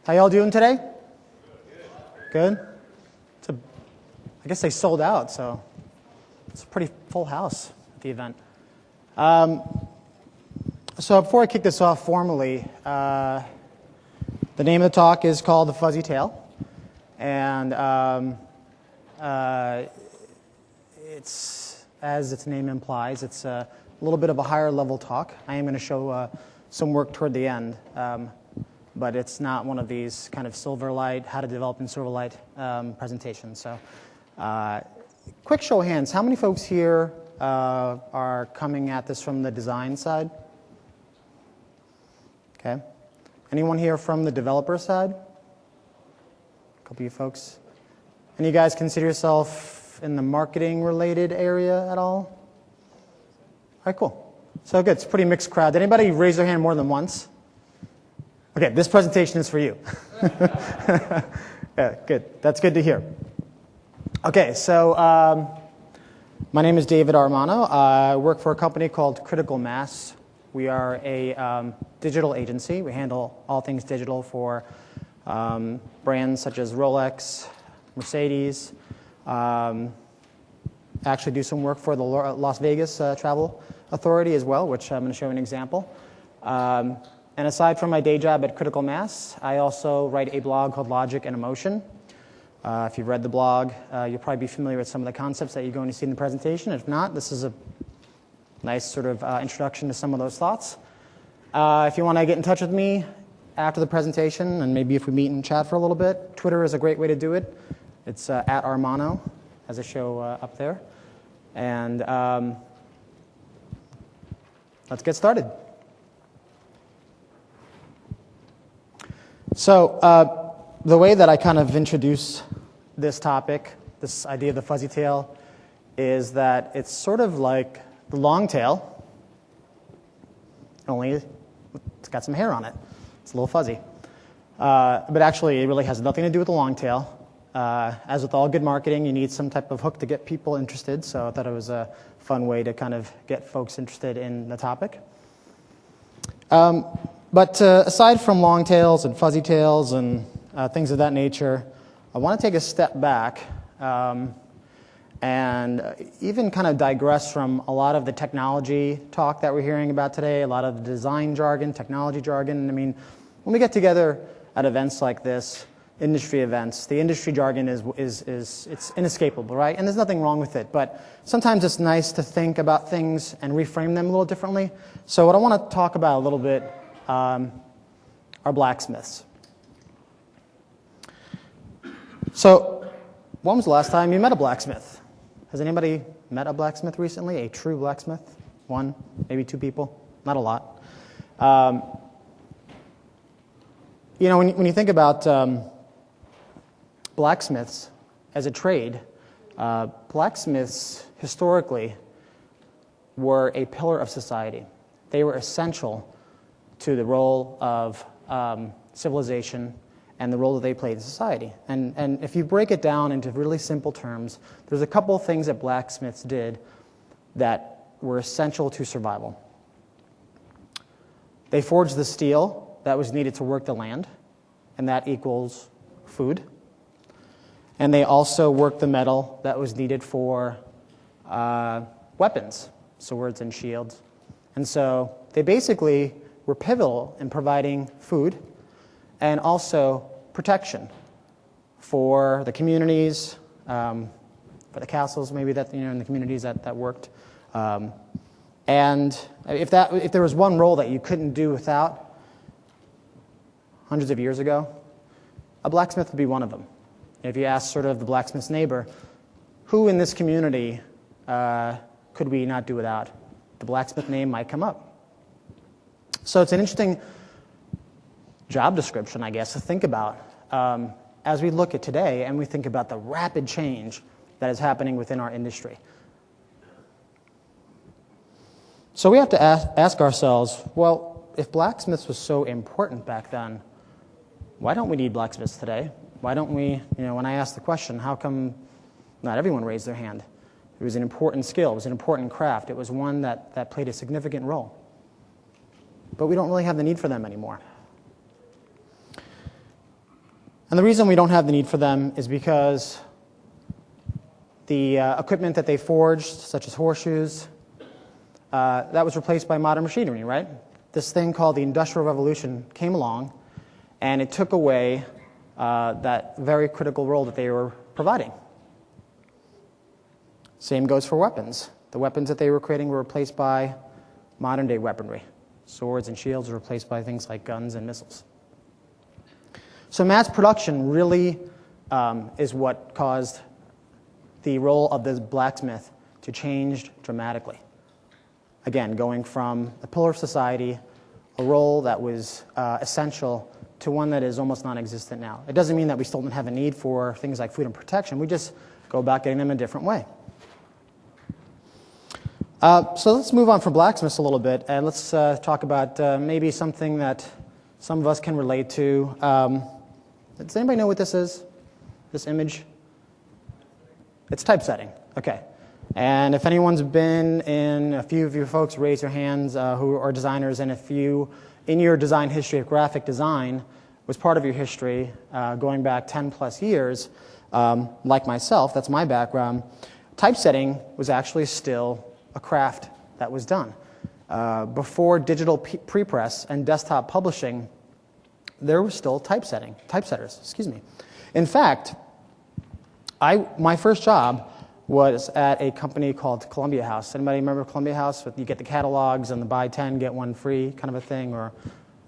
How y'all doing today? Good? I guess they sold out, so it's a pretty full house at the event. So before I kick this off formally, the name of the talk is called The Fuzzy Tail. And it's, as its name implies, it's a little bit of a higher level talk. I am going to show some work toward the end. But it's not one of these kind of Silverlight, how to develop in Silverlight presentations. So quick show of hands, how many folks here are coming at this from the design side? Okay. Anyone here from the developer side? A couple of you folks. Any of you guys consider yourself in the marketing related area at all? All right, cool. So good, it's a pretty mixed crowd. Did anybody raise their hand more than once? Okay, this presentation is for you. Yeah, good. That's good to hear. Okay, so my name is David Armano. I work for a company called Critical Mass. We are a digital agency. We handle all things digital for brands such as Rolex, Mercedes. Actually do some work for the Las Vegas Travel Authority as well, which I'm going to show an example. And aside from my day job at Critical Mass, I also write a blog called Logic and Emotion. If you've read the blog, you'll probably be familiar with some of the concepts that you're going to see in the presentation. If not, this is a nice sort of introduction to some of those thoughts. If you want to get in touch with me after the presentation, and maybe if we meet and chat for a little bit, Twitter is a great way to do it. It's at Armano, as I show up there. And let's get started. So the way that I kind of introduce this topic, this idea of the fuzzy tail, is that it's sort of like the long tail, only it's got some hair on it. It's a little fuzzy. But actually, it really has nothing to do with the long tail. As with all good marketing, you need some type of hook to get people interested, so I thought it was a fun way to kind of get folks interested in the topic. But aside from long tails and fuzzy tails and things of that nature, I want to take a step back and even kind of digress from a lot of the technology talk that we're hearing about today, a lot of the design jargon, technology jargon. I mean, when we get together at events like this, industry events, the industry jargon it's inescapable, right? And there's nothing wrong with it, but sometimes it's nice to think about things and reframe them a little differently. So what I want to talk about a little bit are blacksmiths. So, when was the last time you met a blacksmith? Has anybody met a blacksmith recently? A true blacksmith? One, maybe two people? Not a lot. You know, when you think about blacksmiths as a trade, blacksmiths historically were a pillar of society. They were essential to the role of civilization and the role that they played in society. And if you break it down into really simple terms, there's a couple of things that blacksmiths did that were essential to survival. They forged the steel that was needed to work the land, and that equals food. And they also worked the metal that was needed for weapons, swords and shields. And so they basically were pivotal in providing food and also protection for the communities, for the castles maybe that, in the communities that worked. And if there was one role that you couldn't do without hundreds of years ago, a blacksmith would be one of them. If you ask sort of the blacksmith's neighbor, who in this community could we not do without? The blacksmith name might come up. So it's an interesting job description, I guess, to think about as we look at today and we think about the rapid change that is happening within our industry. So we have to ask ourselves, well, if blacksmiths was so important back then, why don't we need blacksmiths today? Why don't we, when I ask the question, how come not everyone raised their hand? It was an important skill. It was an important craft. It was one that played a significant role. But we don't really have the need for them anymore. And the reason we don't have the need for them is because the equipment that they forged, such as horseshoes, that was replaced by modern machinery, right? This thing called the Industrial Revolution came along, and it took away that very critical role that they were providing. Same goes for weapons. The weapons that they were creating were replaced by modern-day weaponry. Swords and shields were replaced by things like guns and missiles. So mass production really is what caused the role of the blacksmith to change dramatically. Again, going from a pillar of society, a role that was essential, to one that is almost non-existent now. It doesn't mean that we still don't have a need for things like food and protection. We just go about getting them in a different way. So let's move on from blacksmiths a little bit, and let's talk about maybe something that some of us can relate to. Does anybody know what this is, this image? It's typesetting. Okay. And if anyone's been in, a few of you folks raise your hands who are designers, and if you, in your design history of graphic design, was part of your history going back 10 plus years, like myself, that's my background, typesetting was actually still a craft that was done. Before digital prepress and desktop publishing, there was still typesetters, excuse me. In fact, my first job was at a company called Columbia House. Anybody remember Columbia House? You get the catalogs and the buy 10, get 1 free kind of a thing, or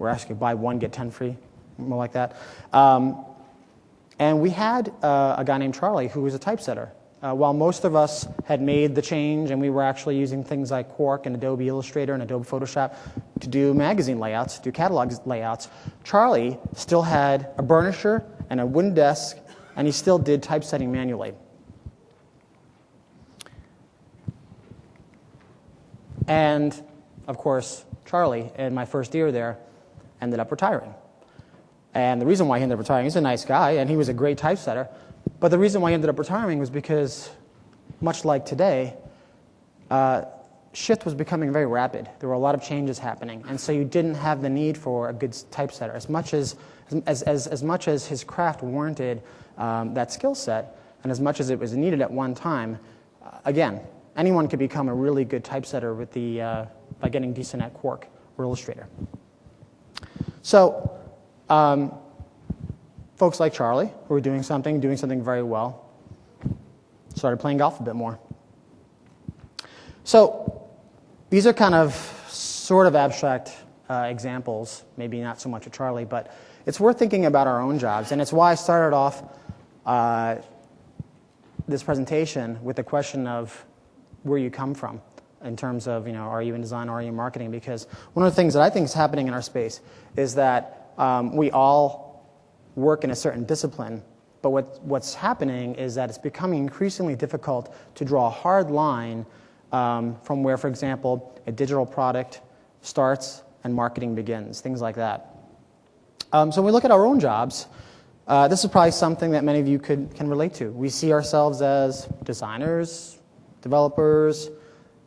we're actually buy 1, get 10 free, more like that. And we had a guy named Charlie who was a typesetter. While most of us had made the change and we were actually using things like Quark and Adobe Illustrator and Adobe Photoshop to do magazine layouts, do catalog layouts, Charlie still had a burnisher and a wooden desk, and he still did typesetting manually. And, of course, Charlie, in my first year there, ended up retiring. And the reason why he ended up retiring, he's a nice guy, and he was a great typesetter, but the reason why he ended up retiring was because, much like today, shift was becoming very rapid. There were a lot of changes happening, and so you didn't have the need for a good typesetter. As much as his craft warranted that skill set, and as much as it was needed at one time, again, anyone could become a really good typesetter with by getting decent at Quark or Illustrator. So, folks like Charlie, who were doing something very well, started playing golf a bit more. So, these are kind of sort of abstract examples, maybe not so much with Charlie, but it's worth thinking about our own jobs, and it's why I started off this presentation with the question of where you come from in terms of, are you in design or are you in marketing? Because one of the things that I think is happening in our space is that we all work in a certain discipline, but what's happening is that it's becoming increasingly difficult to draw a hard line from where, for example, a digital product starts and marketing begins, things like that. So when we look at our own jobs, this is probably something that many of you can relate to. We see ourselves as designers, developers,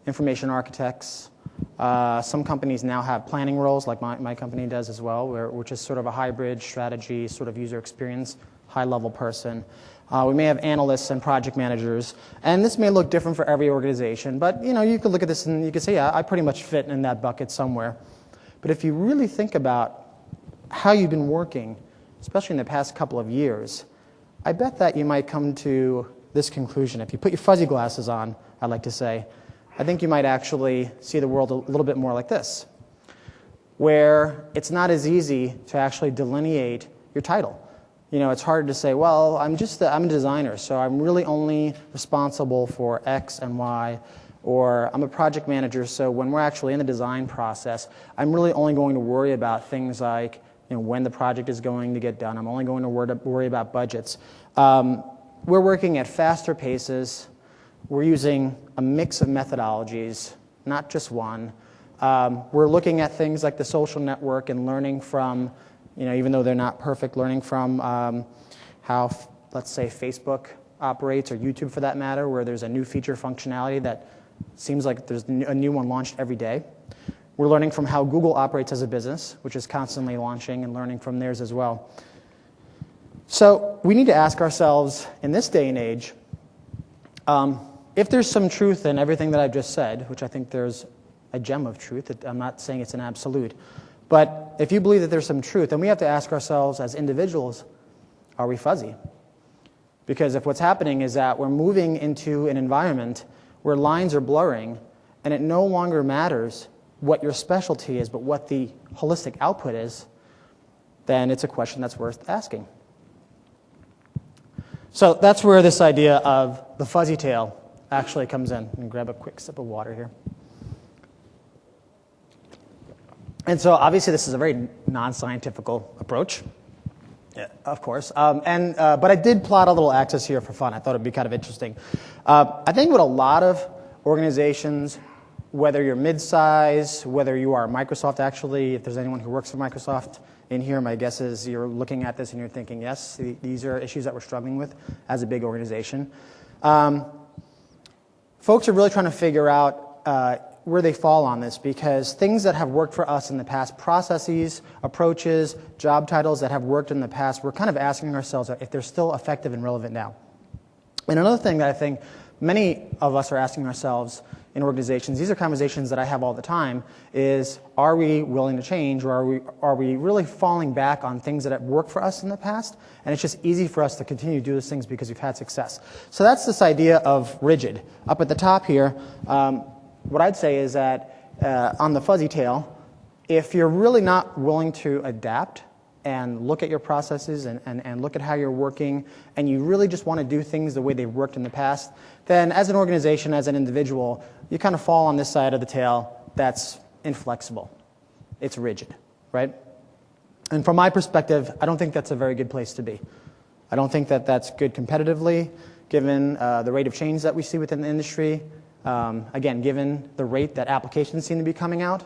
information architects. Some companies now have planning roles, like my company does as well, which is sort of a hybrid strategy, sort of user experience, high-level person. We may have analysts and project managers, and this may look different for every organization, but you could look at this and you could say, yeah, I pretty much fit in that bucket somewhere. But if you really think about how you've been working, especially in the past couple of years, I bet that you might come to this conclusion. If you put your fuzzy glasses on, I'd like to say, I think you might actually see the world a little bit more like this, where it's not as easy to actually delineate your title. It's harder to say, well, I'm a designer, so I'm really only responsible for X and Y, or I'm a project manager, so when we're actually in the design process, I'm really only going to worry about things like when the project is going to get done. I'm only going to worry about budgets. We're working at faster paces. We're using a mix of methodologies, not just one. We're looking at things like the social network and learning from, even though they're not perfect, learning from how, let's say, Facebook operates, or YouTube for that matter, where there's a new feature functionality that seems like there's a new one launched every day. We're learning from how Google operates as a business, which is constantly launching, and learning from theirs as well. So we need to ask ourselves, in this day and age, if there's some truth in everything that I've just said, which I think there's a gem of truth, I'm not saying it's an absolute, but if you believe that there's some truth, then we have to ask ourselves as individuals, are we fuzzy? Because if what's happening is that we're moving into an environment where lines are blurring, and it no longer matters what your specialty is, but what the holistic output is, then it's a question that's worth asking. So that's where this idea of the fuzzy tail actually comes in. And grab a quick sip of water here. And so obviously this is a very non-scientific approach, yeah, of course. But I did plot a little axis here for fun. I thought it would be kind of interesting. I think what a lot of organizations, whether you're mid-size, whether you are Microsoft actually, if there's anyone who works for Microsoft in here, my guess is you're looking at this and you're thinking, yes, these are issues that we're struggling with as a big organization. Folks are really trying to figure out where they fall on this, because things that have worked for us in the past, processes, approaches, job titles that have worked in the past, we're kind of asking ourselves if they're still effective and relevant now. And another thing that I think many of us are asking ourselves in organizations, these are conversations that I have all the time, is are we willing to change, or are we really falling back on things that have worked for us in the past, and it's just easy for us to continue to do those things because we've had success. So that's this idea of rigid. Up at the top here, what I'd say is that on the fuzzy tail, if you're really not willing to adapt and look at your processes and look at how you're working, and you really just want to do things the way they've worked in the past, then as an organization, as an individual, you kind of fall on this side of the tail that's inflexible. It's rigid, right? And from my perspective, I don't think that's a very good place to be. I don't think that that's good competitively, given the rate of change that we see within the industry. Again, given the rate that applications seem to be coming out.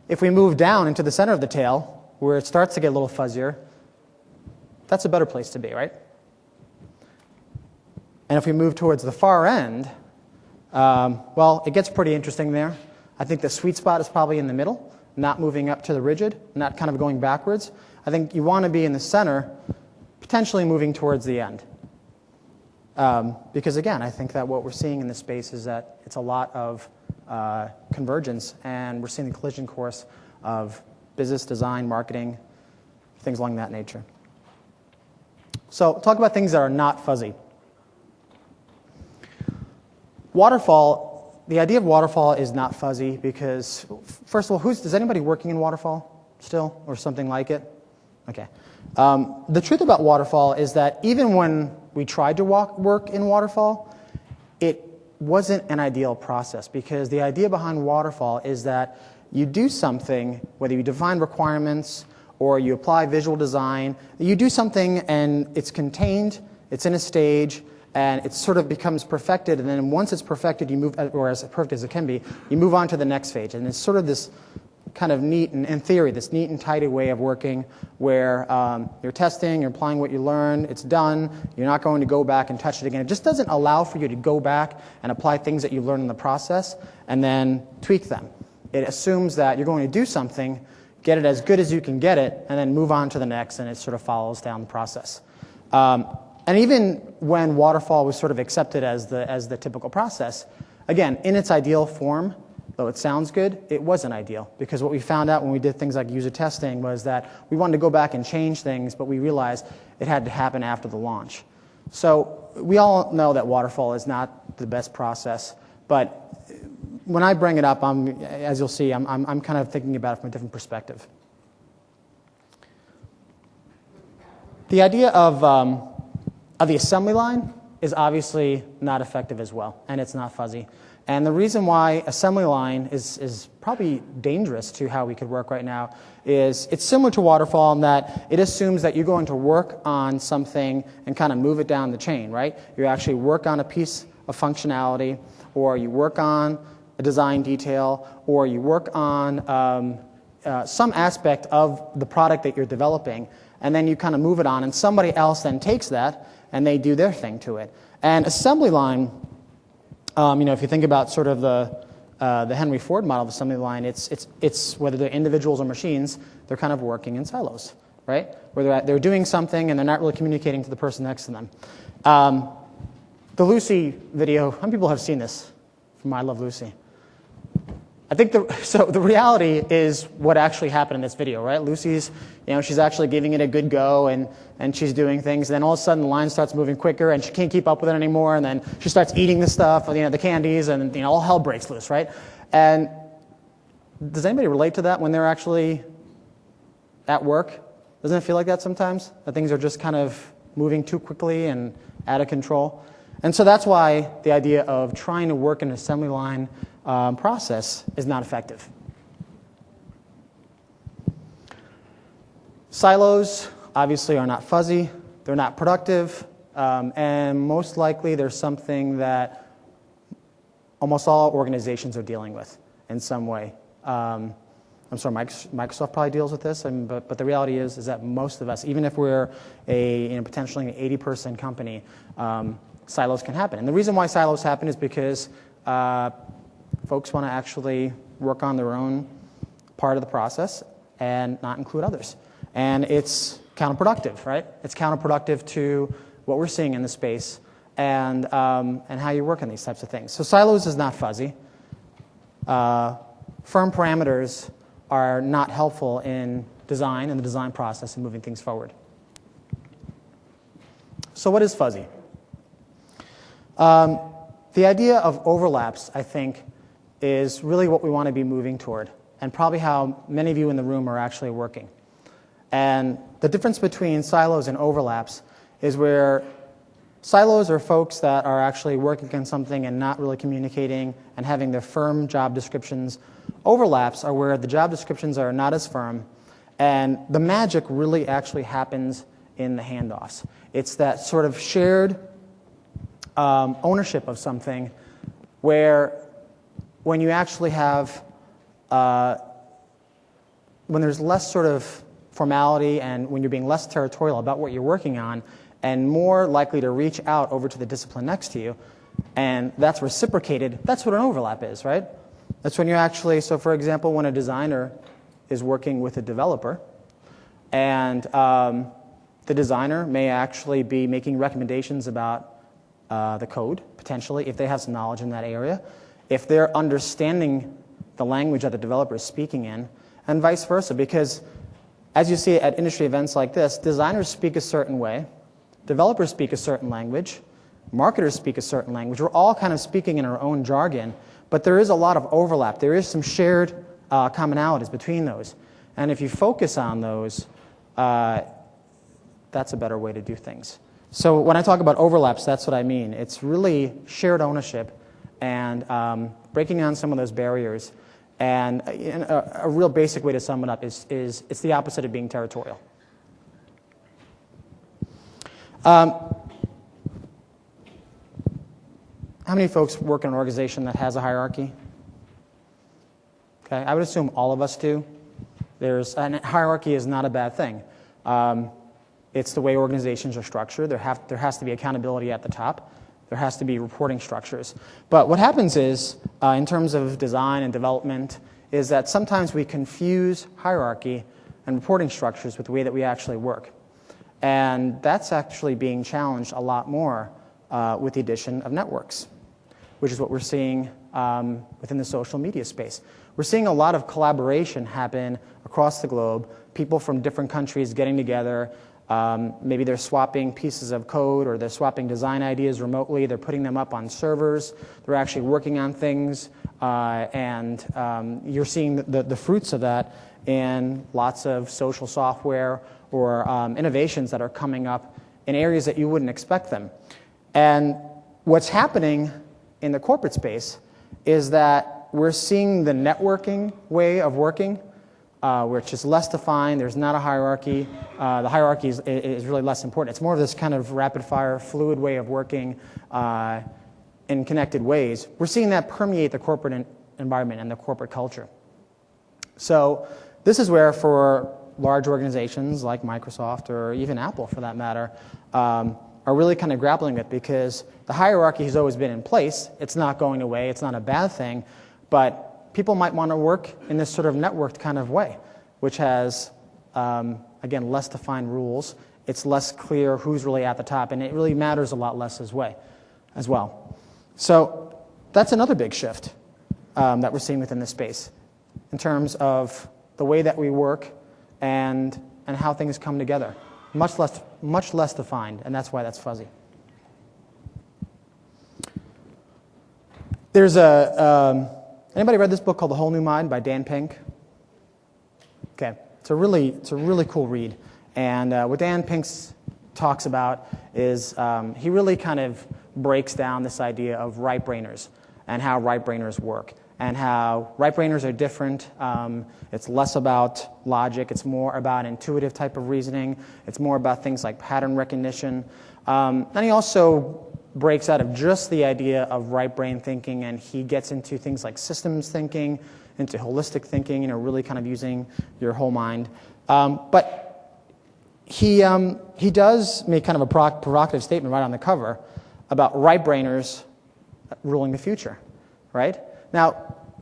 If we move down into the center of the tail, where it starts to get a little fuzzier, that's a better place to be, right? And if we move towards the far end, well, it gets pretty interesting there. I think the sweet spot is probably in the middle, not moving up to the rigid, not kind of going backwards. I think you want to be in the center, potentially moving towards the end. Because again, I think that what we're seeing in this space is that it's a lot of convergence, and we're seeing the collision course of business, design, marketing, things along that nature. So talk about things that are not fuzzy. Waterfall, the idea of waterfall is not fuzzy because, first of all, is anybody working in waterfall still, or something like it? Okay. The truth about waterfall is that even when we tried to work in waterfall, it wasn't an ideal process, because the idea behind waterfall is that you do something, whether you define requirements or you apply visual design, you do something and it's contained, it's in a stage, and it sort of becomes perfected, and then once it's perfected, you move, or as perfect as it can be, you move on to the next phase. And it's sort of this kind of neat, and in theory, this neat and tidy way of working where you're testing, you're applying what you learn, it's done, you're not going to go back and touch it again. It just doesn't allow for you to go back and apply things that you learn in the process and then tweak them. It assumes that you're going to do something, get it as good as you can get it, and then move on to the next, and it sort of follows down the process. And even when waterfall was sort of accepted as the typical process, again, in its ideal form, though it sounds good, it wasn't ideal, because what we found out when we did things like user testing was that we wanted to go back and change things, but we realized it had to happen after the launch. So we all know that waterfall is not the best process, but when I bring it up, as you'll see, I'm kind of thinking about it from a different perspective. The idea of the assembly line is obviously not effective as well, and it's not fuzzy. And the reason why assembly line is probably dangerous to how we could work right now is it's similar to waterfall in that it assumes that you're going to work on something and kind of move it down the chain, right? You actually work on a piece of functionality, or you work on a design detail, or you work on some aspect of the product that you're developing, and then you kind of move it on, and somebody else then takes that and they do their thing to it. And assembly line, if you think about sort of the Henry Ford model of assembly line, it's whether they're individuals or machines, they're kind of working in silos, right? Where they're doing something and they're not really communicating to the person next to them. The Lucy video, how many people have seen this from I Love Lucy? I think the reality is what actually happened in this video, right? Lucy's, she's actually giving it a good go, and she's doing things. And then all of a sudden, the line starts moving quicker, and she can't keep up with it anymore. And then she starts eating the stuff, the candies, and all hell breaks loose, right? And does anybody relate to that when they're actually at work? Doesn't it feel like that sometimes? That things are just kind of moving too quickly and out of control? And so that's why the idea of trying to work in an assembly line process is not effective. Silos obviously are not fuzzy, they're not productive, and most likely they're something that almost all organizations are dealing with in some way. I'm sorry, Microsoft probably deals with this, but the reality is that most of us, even if we're potentially an 80-person company, silos can happen. And the reason why silos happen is because folks want to actually work on their own part of the process and not include others. And it's counterproductive, right? It's counterproductive to what we're seeing in the space and how you work on these types of things. So silos is not fuzzy. Firm parameters are not helpful in design and the design process and moving things forward. So what is fuzzy? The idea of overlaps, I think, is really what we want to be moving toward, and probably how many of you in the room are actually working. And the difference between silos and overlaps is where silos are folks that are actually working on something and not really communicating and having their firm job descriptions. Overlaps are where the job descriptions are not as firm, and the magic really actually happens in the handoffs. It's that sort of shared ownership of something where when you actually have, when there's less sort of formality and when you're being less territorial about what you're working on and more likely to reach out over to the discipline next to you, and that's reciprocated, that's what an overlap is, right? That's when you actually, so for example, when a designer is working with a developer and the designer may actually be making recommendations about the code, potentially, if they have some knowledge in that area, if they're understanding the language that the developer is speaking in, and vice versa. Because as you see at industry events like this, designers speak a certain way, developers speak a certain language, marketers speak a certain language. We're all kind of speaking in our own jargon, but there is a lot of overlap. There is some shared commonalities between those. And if you focus on those, that's a better way to do things. So when I talk about overlaps, that's what I mean. It's really shared ownership and breaking down some of those barriers. And a real basic way to sum it up is it's the opposite of being territorial. How many folks work in an organization that has a hierarchy? Okay, I would assume all of us do. And hierarchy is not a bad thing. It's the way organizations are structured. There has to be accountability at the top. There has to be reporting structures. But what happens is, in terms of design and development, is that sometimes we confuse hierarchy and reporting structures with the way that we actually work. And that's actually being challenged a lot more with the addition of networks, which is what we're seeing within the social media space. We're seeing a lot of collaboration happen across the globe, people from different countries getting together. Maybe they're swapping pieces of code or they're swapping design ideas remotely. They're putting them up on servers. They're actually working on things. And you're seeing the fruits of that in lots of social software or innovations that are coming up in areas that you wouldn't expect them. And what's happening in the corporate space is that we're seeing the networking way of working, which is less defined. There's not a hierarchy. The hierarchy is really less important. It's more of this kind of rapid-fire, fluid way of working in connected ways. We're seeing that permeate the corporate environment and the corporate culture. So this is where, for large organizations like Microsoft or even Apple, for that matter, are really kind of grappling with, because the hierarchy has always been in place. It's not going away. It's not a bad thing. But people might want to work in this sort of networked kind of way, which has, again, less defined rules. It's less clear who's really at the top, and it really matters a lot less as well. So that's another big shift that we're seeing within this space in terms of the way that we work and how things come together. Much less defined, and that's why that's fuzzy. There's anybody read this book called The Whole New Mind by Dan Pink? Okay, it's a really cool read. And what Dan Pink talks about is he really kind of breaks down this idea of right-brainers and how right-brainers work, and how right-brainers are different. It's less about logic. It's more about intuitive type of reasoning. It's more about things like pattern recognition. And he also breaks out of just the idea of right-brain thinking, and he gets into things like systems thinking, into holistic thinking, really kind of using your whole mind. But he does make kind of a provocative statement right on the cover about right-brainers ruling the future, right? Now,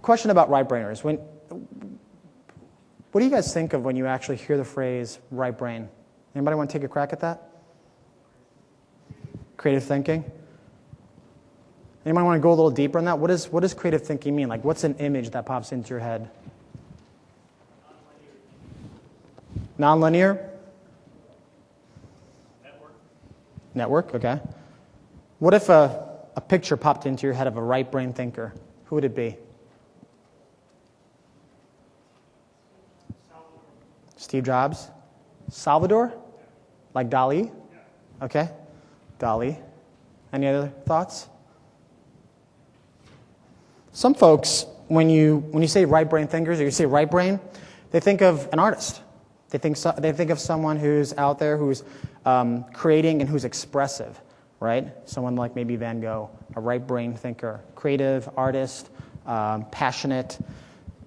question about right-brainers. What do you guys think of when you actually hear the phrase right brain? Anybody want to take a crack at that? Creative thinking? Anybody want to go a little deeper on that? What does creative thinking mean? Like, what's an image that pops into your head? Nonlinear? Network, okay. What if a picture popped into your head of a right brain thinker? Who would it be? Steve Jobs? Salvador? Like Dali? Okay. Dali. Any other thoughts? Some folks, when you say right brain thinkers or you say right brain, they think of an artist. They think of someone who's out there, who's creating and who's expressive, right? Someone like maybe Van Gogh, a right brain thinker, creative, artist, passionate.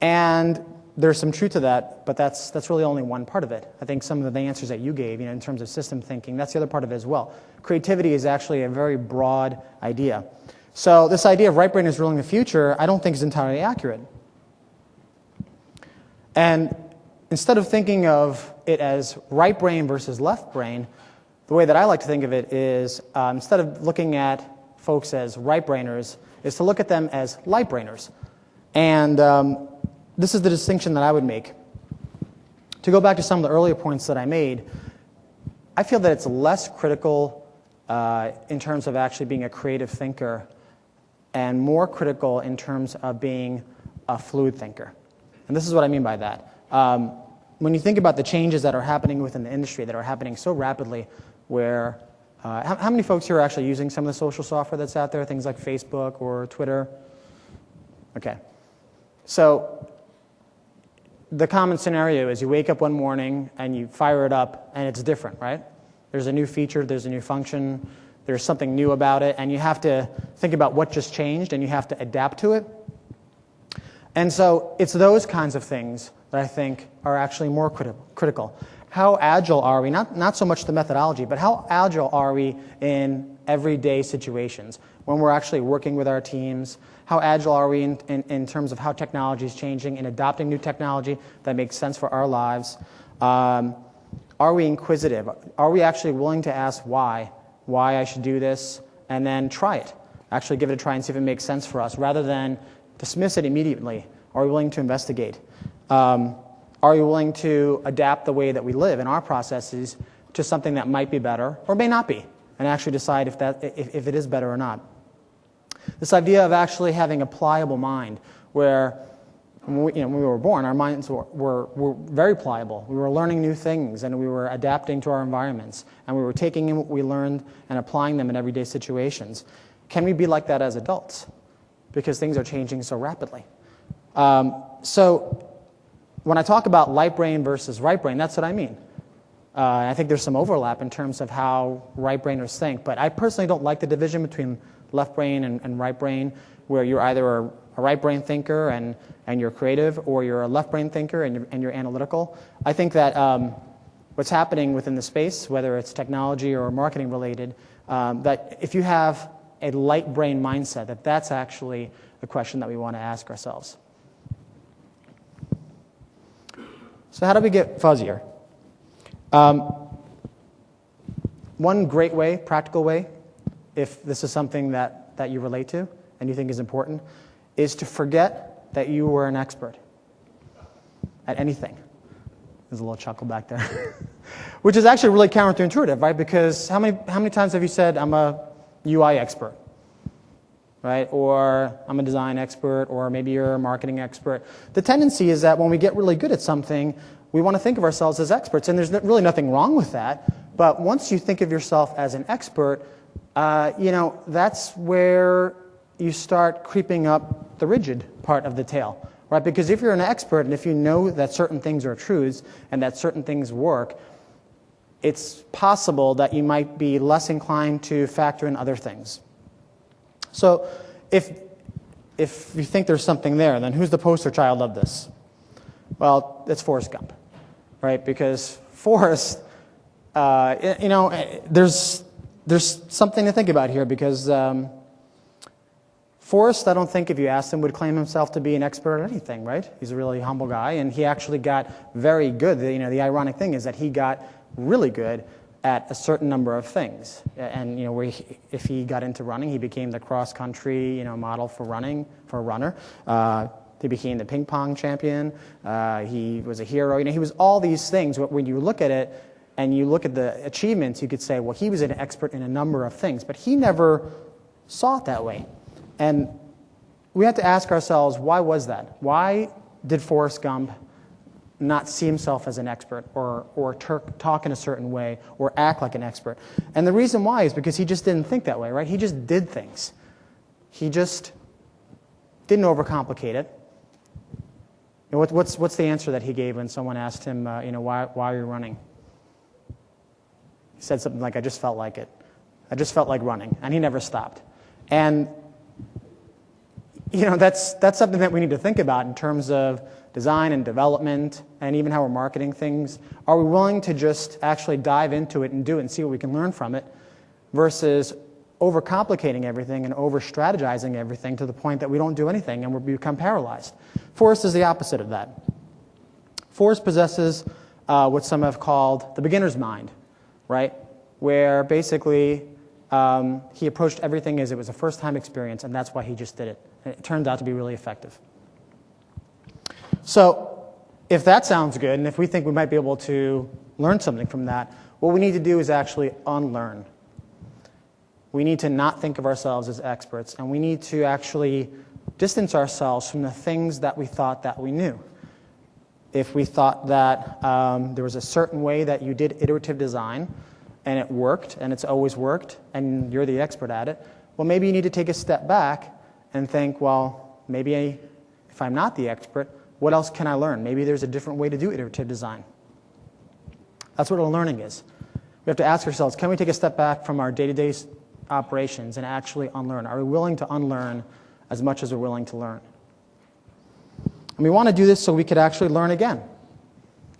And there's some truth to that, but that's really only one part of it. I think some of the answers that you gave, in terms of system thinking, that's the other part of it as well. Creativity is actually a very broad idea. So this idea of right-brainers ruling the future, I don't think is entirely accurate. And instead of thinking of it as right brain versus left brain, the way that I like to think of it is, instead of looking at folks as right-brainers, is to look at them as light-brainers. And this is the distinction that I would make. To go back to some of the earlier points that I made, I feel that it's less critical in terms of actually being a creative thinker and more critical in terms of being a fluid thinker. And this is what I mean by that. When you think about the changes that are happening within the industry, that are happening so rapidly, where how many folks here are actually using some of the social software that's out there, things like Facebook or Twitter? Okay. So the common scenario is you wake up one morning and you fire it up and it's different, right? There's a new feature, there's a new function, there's something new about it, and you have to think about what just changed and you have to adapt to it. And so it's those kinds of things that I think are actually more critical. How agile are we? Not so much the methodology, but how agile are we in everyday situations? When we're actually working with our teams, how agile are we in terms of how technology is changing and adopting new technology that makes sense for our lives? Are we inquisitive? Are we actually willing to ask why I should do this, and then try it? Actually give it a try and see if it makes sense for us, rather than dismiss it immediately. Are we willing to investigate? Are we willing to adapt the way that we live in our processes to something that might be better or may not be, and actually decide if it is better or not? This idea of actually having a pliable mind, where when we were born, our minds were very pliable. We were learning new things, and we were adapting to our environments, and we were taking in what we learned and applying them in everyday situations. Can we be like that as adults? Because things are changing so rapidly. So when I talk about light brain versus right brain, that's what I mean. I think there's some overlap in terms of how right-brainers think, but I personally don't like the division between left brain and right brain, where you're either a right brain thinker and you're creative, or you're a left brain thinker and you're analytical. I think that what's happening within the space, whether it's technology or marketing related, That if you have a light brain mindset, that's actually the question that we want to ask ourselves. So how do we get fuzzier? One great way, practical way, if this is something that you relate to and you think is important, is to forget that you were an expert at anything. There's a little chuckle back there. Which is actually really counterintuitive, right? Because how many times have you said, I'm a UI expert, right? Or I'm a design expert, or maybe you're a marketing expert. The tendency is that when we get really good at something, we want to think of ourselves as experts, and there's really nothing wrong with that. But once you think of yourself as an expert, that's where you start creeping up the rigid part of the tail, right? Because if you're an expert and if you know that certain things are truths and that certain things work, it's possible that you might be less inclined to factor in other things. So if you think there's something there, then who's the poster child of this? Well, it's Forrest Gump, right? Because Forrest, there's something to think about here because Forrest, I don't think if you asked him, would claim himself to be an expert at anything, right? He's a really humble guy, and he actually got very good. The ironic thing is that he got really good at a certain number of things. And if he got into running, he became the cross-country model for running, for a runner. He became the ping pong champion. He was a hero. He was all these things. When you look at it and you look at the achievements, you could say, well, he was an expert in a number of things, but he never saw it that way. And we have to ask ourselves, why was that? Why did Forrest Gump not see himself as an expert or talk in a certain way or act like an expert? And the reason why is because he just didn't think that way, right? He just did things. He just didn't overcomplicate it. What's the answer that he gave when someone asked him, why are you running? He said something like, I just felt like it. I just felt like running. And he never stopped. And that's something that we need to think about in terms of design and development and even how we're marketing things. Are we willing to just actually dive into it and do it and see what we can learn from it versus overcomplicating everything and over-strategizing everything to the point that we don't do anything and we become paralyzed? Forrest is the opposite of that. Forrest possesses what some have called the beginner's mind, right? Where basically he approached everything as it was a first-time experience, and that's why he just did it. And it turned out to be really effective. So if that sounds good, and if we think we might be able to learn something from that, what we need to do is actually unlearn. We need to not think of ourselves as experts, and we need to actually distance ourselves from the things that we thought that we knew. If we thought that there was a certain way that you did iterative design, and it worked, and it's always worked, and you're the expert at it, well, maybe you need to take a step back and think, well, maybe if I'm not the expert, what else can I learn? Maybe there's a different way to do iterative design. That's what learning is. We have to ask ourselves, can we take a step back from our day-to-day operations and actually unlearn? Are we willing to unlearn as much as we're willing to learn? And we want to do this so we could actually learn again.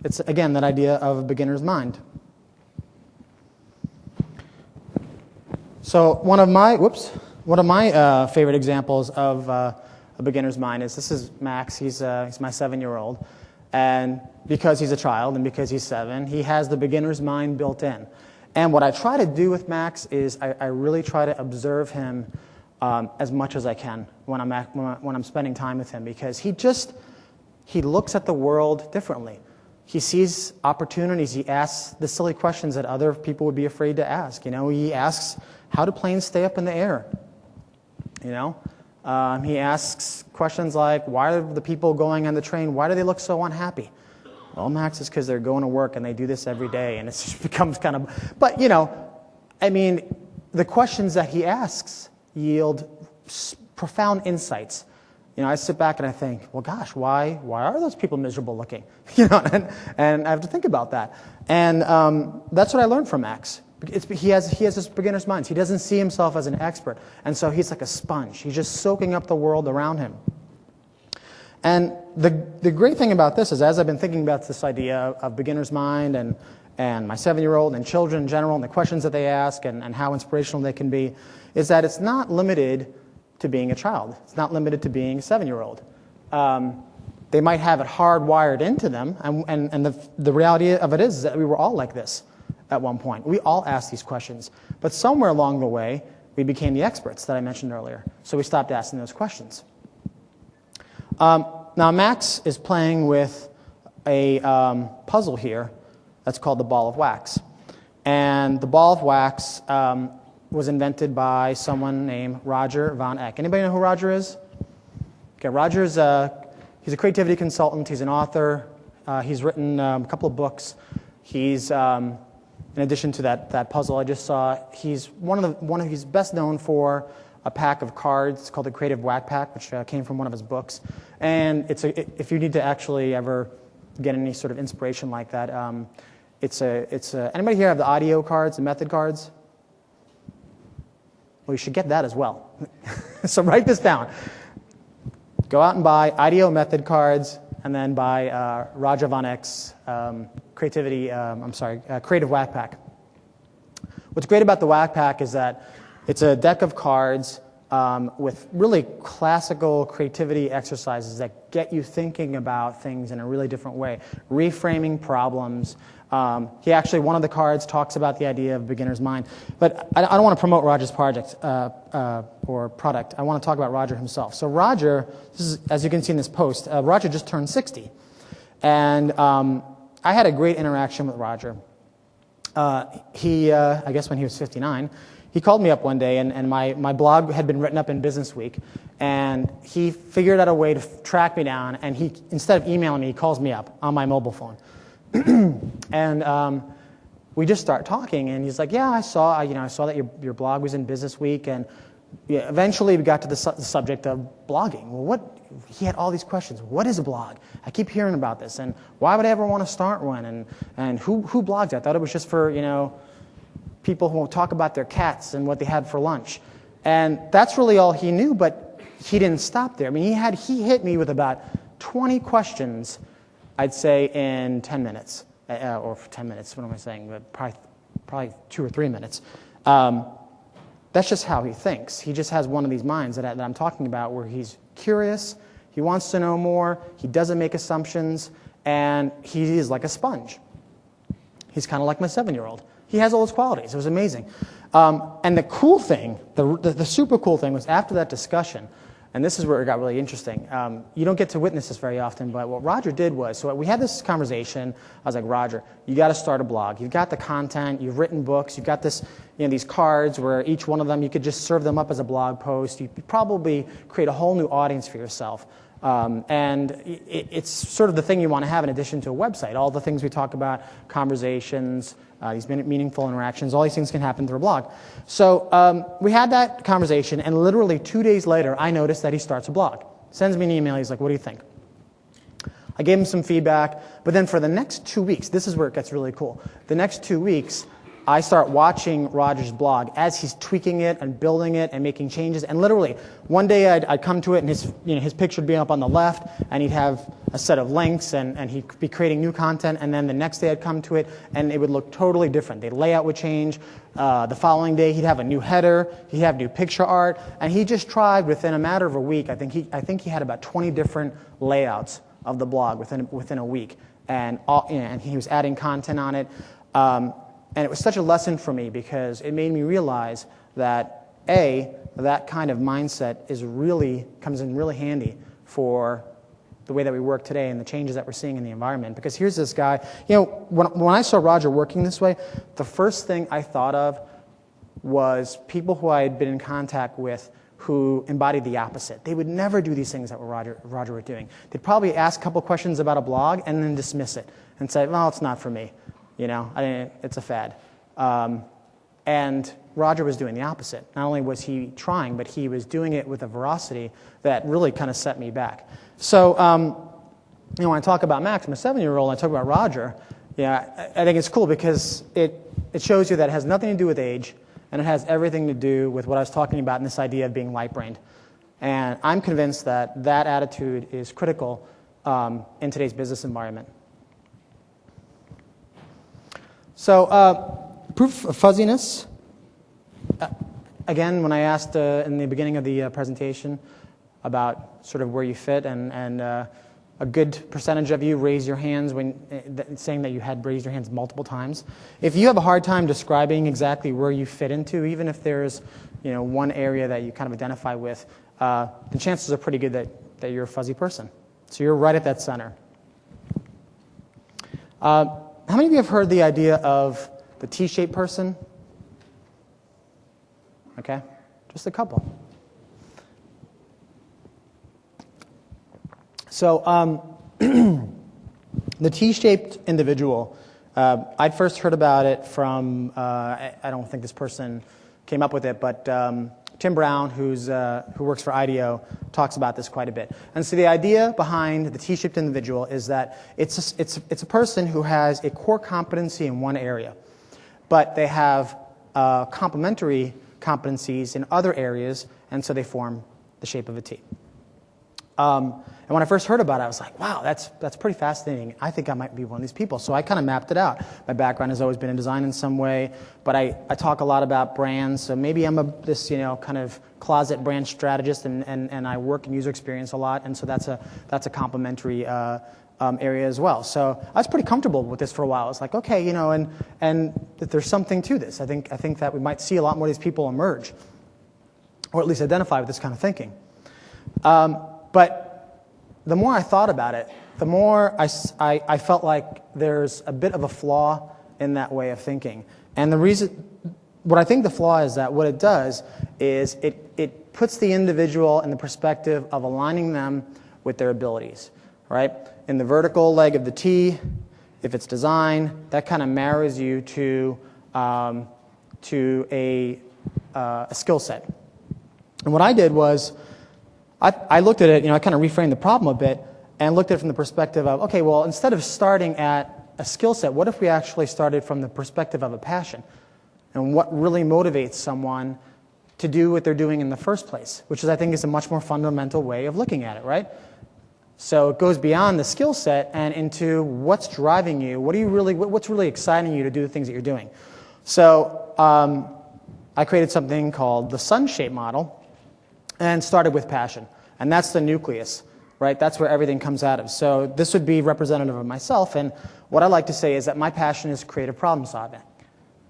It's, again, that idea of a beginner's mind. So one of my favorite examples of a beginner's mind is, this is Max. He's my 7-year-old. And because he's a child and because he's 7, he has the beginner's mind built in. And what I try to do with Max is I really try to observe him as much as I can when I'm spending time with him, because he looks at the world differently. He sees opportunities. He asks the silly questions that other people would be afraid to ask. He asks, how do planes stay up in the air? He asks questions like, why are the people going on the train, why do they look so unhappy? Well, Max, it's because they're going to work and they do this every day, and it just becomes kind of... But, the questions that he asks yield profound insights. I sit back and I think, well, gosh, why are those people miserable looking? And I have to think about that. And that's what I learned from Max. He has this beginner's mind. He doesn't see himself as an expert, and so he's like a sponge. He's just soaking up the world around him. And the great thing about this is, as I've been thinking about this idea of beginner's mind and and my 7-year-old and children in general and the questions that they ask and how inspirational they can be is that it's not limited to being a child. It's not limited to being a 7-year-old. They might have it hardwired into them, and the reality of it is that we were all like this at one point. We all asked these questions. But somewhere along the way, we became the experts that I mentioned earlier. So we stopped asking those questions. Now, Max is playing with a puzzle here that's called the ball of wax. And the ball of wax was invented by someone named Roger von Eck. Anybody know who Roger is? Okay, Roger's he's a creativity consultant. He's an author. He's written a couple of books. He's in addition to that puzzle I just saw, he's he's best known for a pack of cards. It's called the Creative Whack Pack, which came from one of his books. And if you need to actually ever get any sort of inspiration like that, anybody here have the audio cards, the method cards? Well, you should get that as well. So write this down. Go out and buy IDEO method cards, and then buy Roger von Eck's Creative Whack Pack. What's great about the Whack Pack is that it's a deck of cards with really classical creativity exercises that get you thinking about things in a really different way, reframing problems. One of the cards talks about the idea of beginner's mind. But I don't want to promote Roger's project or product. I want to talk about Roger himself. So Roger, as you can see in this post, Roger just turned 60. And I had a great interaction with Roger. I guess when he was 59, he called me up one day, and my blog had been written up in Business Week, and he figured out a way to track me down, and instead of emailing me, he calls me up on my mobile phone. And we just start talking, and he's like, yeah, I saw that your blog was in Business Week, and eventually we got to the subject of blogging. Well, he had all these questions. What is a blog? I keep hearing about this, and why would I ever want to start one? And who blogs? I thought it was just for, people who talk about their cats and what they had for lunch. And that's really all he knew, but he didn't stop there. I mean, he hit me with about 20 questions, I'd say, in 10 minutes. Or 10 minutes, what am I saying? But probably 2 or 3 minutes. That's just how he thinks. He just has one of these minds that I'm talking about where he's curious, he wants to know more, he doesn't make assumptions, and he is like a sponge. He's kind of like my 7-year-old. He has all those qualities. It was amazing. And the cool thing, the super cool thing was after that discussion, and this is where it got really interesting. You don't get to witness this very often, but what Roger did was, so we had this conversation. I was like, Roger, you got to start a blog. You've got the content. You've written books. You've got these cards where each one of them, you could just serve them up as a blog post. You could probably create a whole new audience for yourself. And it's sort of the thing you want to have in addition to a website. All the things we talk about, conversations, these meaningful interactions, all these things can happen through a blog. So we had that conversation, and literally 2 days later, I noticed that he starts a blog. Sends me an email. He's like, what do you think? I gave him some feedback, but then for the next 2 weeks, this is where it gets really cool. The next 2 weeks, I start watching Roger's blog as he's tweaking it and building it and making changes. And literally, one day I'd come to it, and his picture would be up on the left, and he'd have a set of links, and he'd be creating new content. And then the next day I'd come to it, and it would look totally different. The layout would change. The following day he'd have a new header. He'd have new picture art, and he just tried within a matter of a week. I think he had about 20 different layouts of the blog within a week, and he was adding content on it. And it was such a lesson for me because it made me realize that, that kind of mindset comes in really handy for the way that we work today and the changes that we're seeing in the environment. Because here's this guy, when I saw Roger working this way, the first thing I thought of was people who I had been in contact with who embodied the opposite. They would never do these things that Roger was doing. They'd probably ask a couple questions about a blog and then dismiss it and say, well, it's not for me. It's a fad. And Roger was doing the opposite. Not only was he trying, but he was doing it with a veracity that really kind of set me back. So, when I talk about Max, my 7-year-old, and I talk about Roger, I think it's cool because it shows you that it has nothing to do with age, and it has everything to do with what I was talking about in this idea of being light-brained. And I'm convinced that attitude is critical in today's business environment. So proof of fuzziness. Again, when I asked in the beginning of the presentation about sort of where you fit, and a good percentage of you raise your hands when saying that you had raised your hands multiple times. If you have a hard time describing exactly where you fit into, even if there's one area that you kind of identify with, the chances are pretty good that you're a fuzzy person. So you're right at that center. How many of you have heard the idea of the T-shaped person? Okay, just a couple. So the T-shaped individual, I'd first heard about it from, I don't think this person came up with it, but Tim Brown, who works for IDEO, talks about this quite a bit. And so the idea behind the T-shaped individual is that it's a person who has a core competency in one area, but they have complementary competencies in other areas, and so they form the shape of a T. And when I first heard about it, I was like, wow, that's pretty fascinating. I think I might be one of these people. So I kind of mapped it out. My background has always been in design in some way, but I talk a lot about brands. So maybe I'm this kind of closet brand strategist, and I work in user experience a lot, and so that's a complementary area as well. So I was pretty comfortable with this for a while. I was like, okay, and that there's something to this. I think that we might see a lot more of these people emerge, or at least identify with this kind of thinking. But the more I thought about it, the more I felt like there's a bit of a flaw in that way of thinking. And the reason, what I think the flaw is that what it does is it puts the individual in the perspective of aligning them with their abilities, right? In the vertical leg of the T, if it's design, that kind of marries you to a skill set. And what I did was, I looked at it, I kind of reframed the problem a bit and looked at it from the perspective of, okay, well, instead of starting at a skill set, what if we actually started from the perspective of a passion and what really motivates someone to do what they're doing in the first place, which is, I think, is a much more fundamental way of looking at it, right? So it goes beyond the skill set and into what's driving you, what's really exciting you to do the things that you're doing. So I created something called the sun shape model and started with passion. And that's the nucleus, right? That's where everything comes out of. So this would be representative of myself. And what I like to say is that my passion is creative problem solving.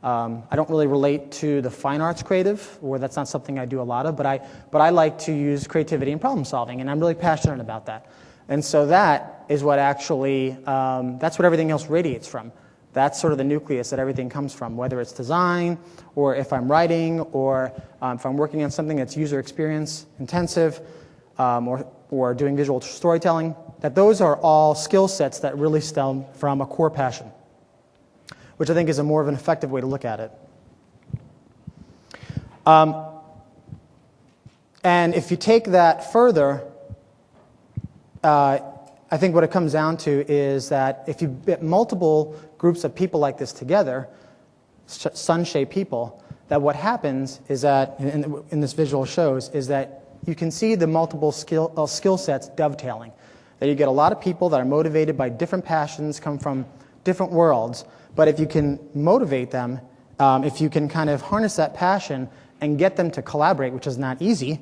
I don't really relate to the fine arts creative, or that's not something I do a lot of, but I like to use creativity and problem solving, and I'm really passionate about that. And so that is what actually, that's what everything else radiates from. That's sort of the nucleus that everything comes from, whether it's design, or if I'm writing, or if I'm working on something that's user experience intensive, or doing visual storytelling, that those are all skill sets that really stem from a core passion, which I think is a more of an effective way to look at it. And if you take that further, I think what it comes down to is that if you get multiple groups of people like this together, sun-shaped people, that what happens is that, in this visual shows, is that you can see the multiple skill sets dovetailing. That you get a lot of people that are motivated by different passions, come from different worlds, but if you can motivate them, if you can kind of harness that passion and get them to collaborate, which is not easy,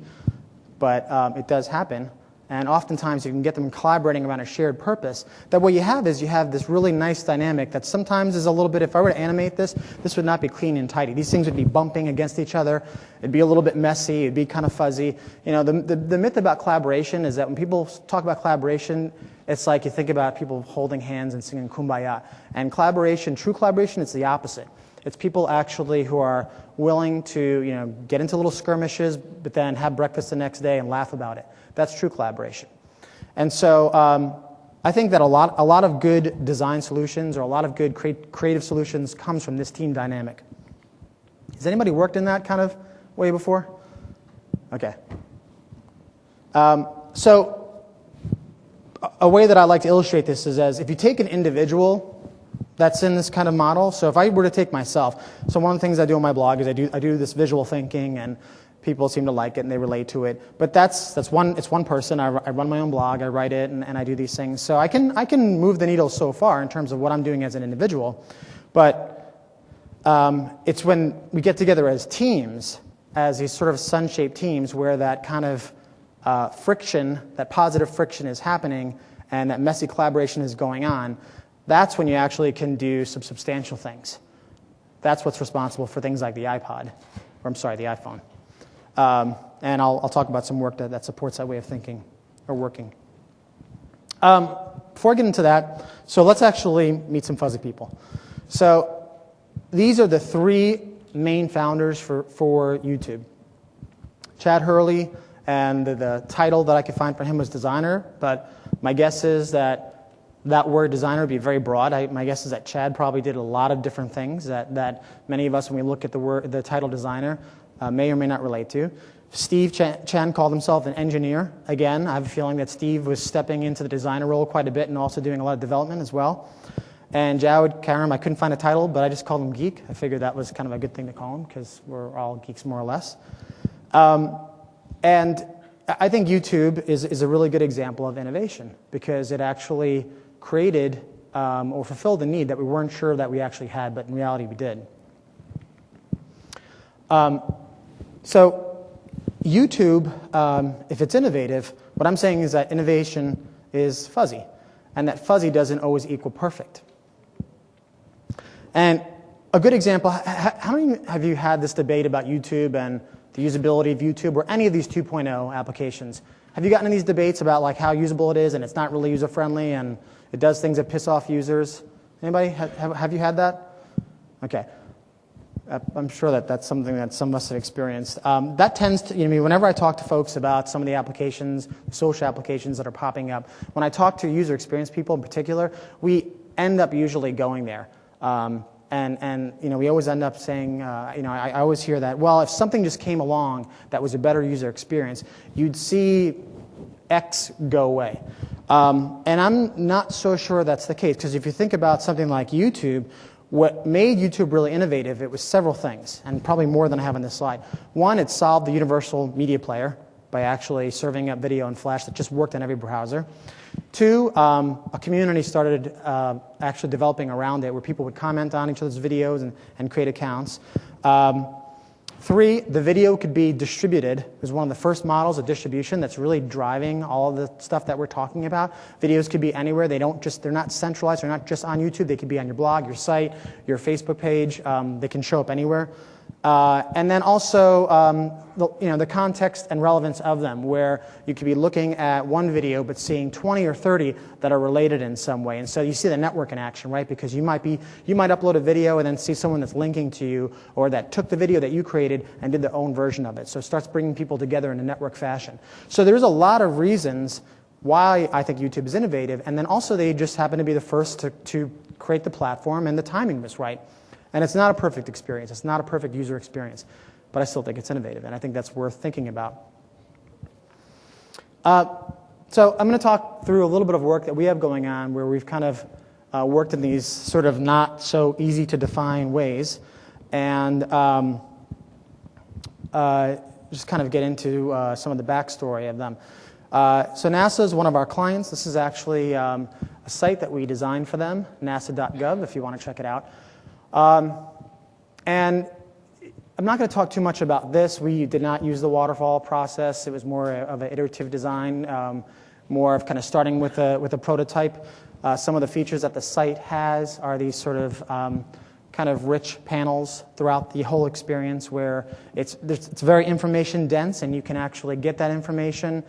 but it does happen, and oftentimes you can get them collaborating around a shared purpose, that what you have is you have this really nice dynamic that sometimes is a little bit, if I were to animate this would not be clean and tidy. These things would be bumping against each other. It'd be a little bit messy. It'd be kind of fuzzy. The myth about collaboration is that when people talk about collaboration, it's like you think about people holding hands and singing Kumbaya. And collaboration, true collaboration, it's the opposite. It's people actually who are willing to get into little skirmishes, but then have breakfast the next day and laugh about it. That's true collaboration. And so I think that a lot of good design solutions or a lot of good creative solutions comes from this team dynamic. Has anybody worked in that kind of way before? Okay. So a way that I like to illustrate this is as if you take an individual that's in this kind of model. So if I were to take myself, so one of the things I do on my blog is I do this visual thinking, and people seem to like it and they relate to it. But it's one person. I run my own blog, I write it, and I do these things. So I can move the needle so far in terms of what I'm doing as an individual. But It's when we get together as teams, as these sort of sun-shaped teams, where that kind of friction, that positive friction is happening, and that messy collaboration is going on. That's when you actually can do some substantial things. That's what's responsible for things like the iPod, or I'm sorry, the iPhone. And I'll talk about some work that supports that way of thinking or working. Before I get into that, so let's actually meet some fuzzy people. So these are the three main founders for YouTube. Chad Hurley, and the title that I could find for him was designer, but my guess is that word designer would be very broad. My guess is that Chad probably did a lot of different things that many of us, when we look at the title designer, may or may not relate to. Steve Chan called himself an engineer. Again, I have a feeling that Steve was stepping into the designer role quite a bit and also doing a lot of development as well. And Jawed Karam, I couldn't find a title, but I just called him geek. I figured that was kind of a good thing to call him because we're all geeks more or less. And I think YouTube is a really good example of innovation because it actually created or fulfilled a need that we weren't sure that we actually had, but in reality we did. So YouTube, if it's innovative, what I'm saying is that innovation is fuzzy, and that fuzzy doesn't always equal perfect. And a good example, how many have you had this debate about YouTube and the usability of YouTube or any of these 2.0 applications? Have you gotten in these debates about like how usable it is and it's not really user-friendly and it does things that piss off users? Anybody? Have you had that? Okay. I'm sure that's something that some of us have experienced. That tends to, whenever I talk to folks about some of the applications, social applications that are popping up, when I talk to user experience people in particular, we end up usually going there. And we always end up saying, I always hear that, well, if something just came along that was a better user experience, you'd see X go away. And I'm not so sure that's the case, because if you think about something like YouTube, what made YouTube really innovative, it was several things, and probably more than I have on this slide. One, it solved the universal media player by actually serving up video in Flash that just worked on every browser. Two, a community started actually developing around it where people would comment on each other's videos and create accounts. Three, the video could be distributed. It was one of the first models of distribution that's really driving all of the stuff that we're talking about. Videos could be anywhere. They're not centralized. They're not just on YouTube. They could be on your blog, your site, your Facebook page. They can show up anywhere. And then also the context and relevance of them, where you could be looking at one video but seeing 20 or 30 that are related in some way. And so you see the network in action, right? Because you might upload a video and then see someone that's linking to you or that took the video that you created and did their own version of it. So it starts bringing people together in a network fashion. So there's a lot of reasons why I think YouTube is innovative. And then also they just happen to be the first to create the platform, and the timing was right. And it's not a perfect experience. It's not a perfect user experience. But I still think it's innovative, and I think that's worth thinking about. So I'm going to talk through a little bit of work that we have going on where we've kind of worked in these sort of not so easy to define ways, and just kind of get into some of the backstory of them. So NASA is one of our clients. This is actually a site that we designed for them, nasa.gov, if you want to check it out. And I'm not going to talk too much about this. We did not use the waterfall process. It was more of an iterative design, more of kind of starting with a prototype. Some of the features that the site has are these sort of kind of rich panels throughout the whole experience where it's very information dense, and you can actually get that information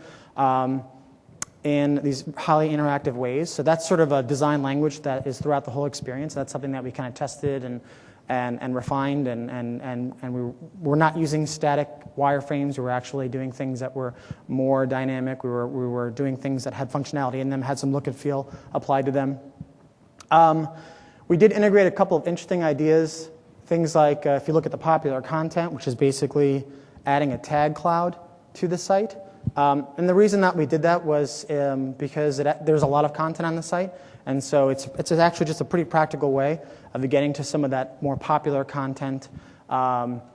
in these highly interactive ways. So that's sort of a design language that is throughout the whole experience. That's something that we kind of tested and refined, and we're not using static wireframes. We were actually doing things that were more dynamic. We were doing things that had functionality in them, had some look and feel applied to them. We did integrate a couple of interesting ideas, things like if you look at the popular content, which is basically adding a tag cloud to the site. And the reason that we did that was because there's a lot of content on the site, and so it's actually just a pretty practical way of getting to some of that more popular content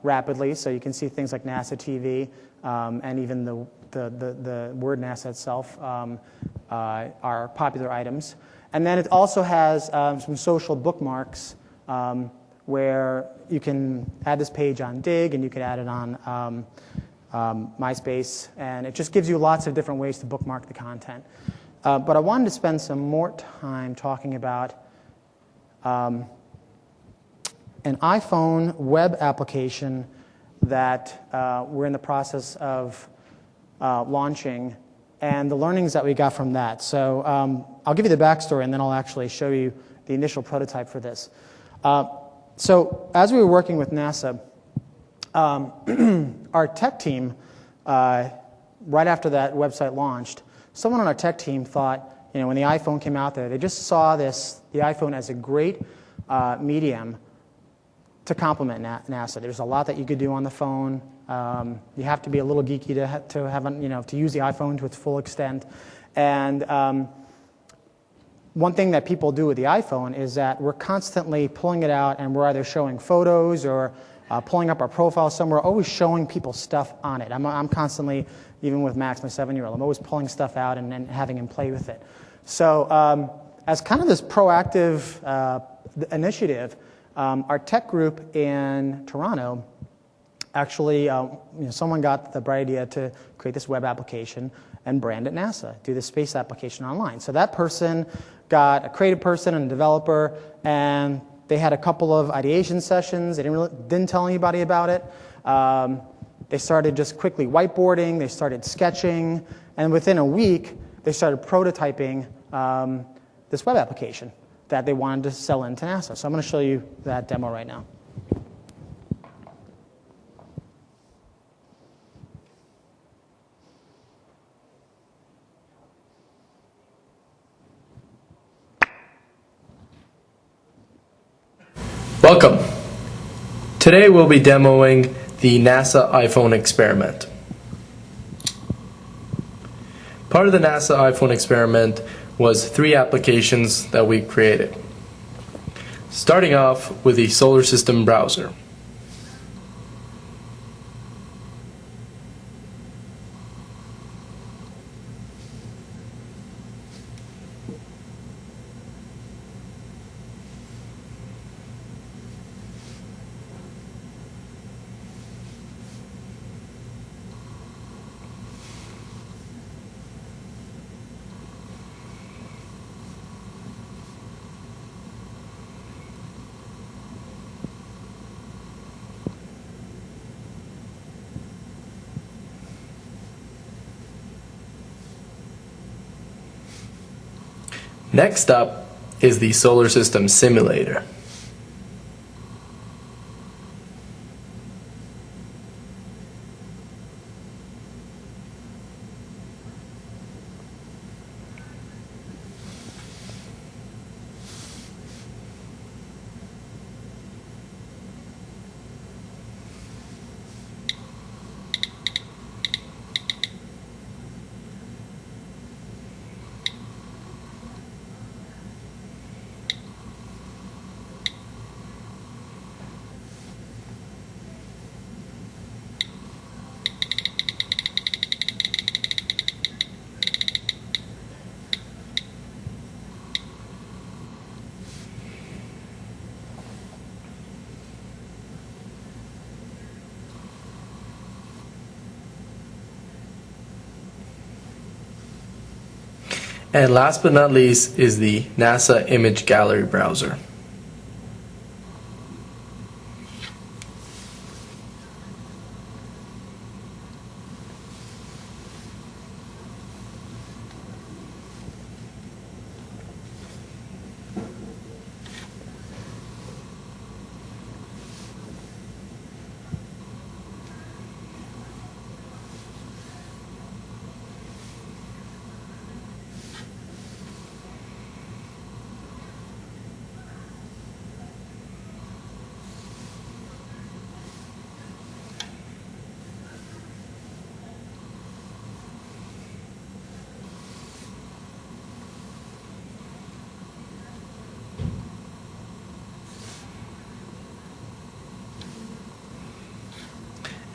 rapidly. So you can see things like NASA TV and even the word NASA itself are popular items. And then it also has some social bookmarks where you can add this page on Dig, and you can add it on MySpace, and it just gives you lots of different ways to bookmark the content. But I wanted to spend some more time talking about an iPhone web application that we're in the process of launching, and the learnings that we got from that. So I'll give you the backstory, and then I'll actually show you the initial prototype for this. So as we were working with NASA, our tech team, right after that website launched, someone on our tech team thought, when the iPhone came out there, they just saw the iPhone as a great medium to complement NASA. There's a lot that you could do on the phone. You have to be a little geeky to use the iPhone to its full extent. And one thing that people do with the iPhone is that we're constantly pulling it out, and we're either showing photos or pulling up our profile somewhere, always showing people stuff on it. I'm constantly, even with Max, my 7-year-old, I'm always pulling stuff out and having him play with it. So as kind of this proactive initiative, our tech group in Toronto, actually, someone got the bright idea to create this web application and brand it NASA, do this space application online. So that person got a creative person and a developer, and they had a couple of ideation sessions. They didn't tell anybody about it. They started just quickly whiteboarding. They started sketching. And within a week, they started prototyping this web application that they wanted to sell into NASA. So I'm going to show you that demo right now. Welcome. Today we'll be demoing the NASA iPhone experiment. Part of the NASA iPhone experiment was 3 applications that we created. Starting off with the Solar System browser. Next up is the Solar System simulator. And last but not least is the NASA Image Gallery browser.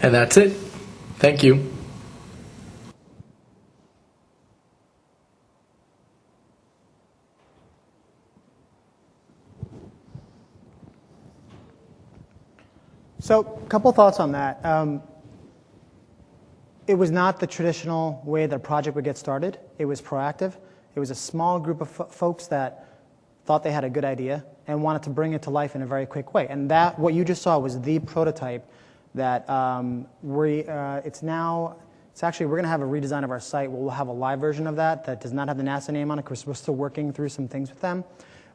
And that's it. Thank you. So a couple thoughts on that. It was not the traditional way that a project would get started. It was proactive. It was a small group of folks that thought they had a good idea and wanted to bring it to life in a very quick way. And that, what you just saw, was the prototype that it's actually, we're going to have a redesign of our site. We'll have a live version of that does not have the NASA name on it because we're still working through some things with them.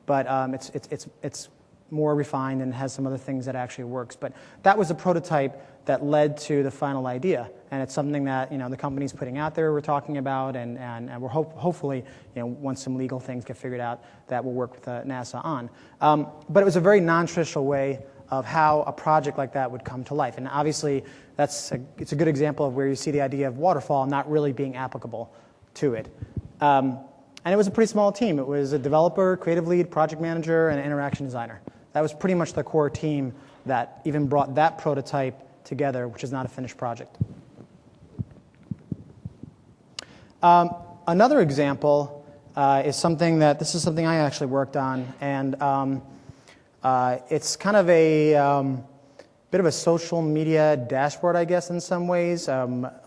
But it's more refined and has some other things that actually works. But that was a prototype that led to the final idea, and it's something that the company's putting out there. We're talking about, and we're hopefully once some legal things get figured out, that we'll work with NASA on. But it was a very non-traditional way of how a project like that would come to life, and obviously it's a good example of where you see the idea of waterfall not really being applicable to it. And it was a pretty small team. It was a developer, creative lead, project manager, and an interaction designer. That was pretty much the core team that even brought that prototype together, which is not a finished project. Another example is something this is something I actually worked on, and it's kind of a bit of a social media dashboard, I guess, in some ways.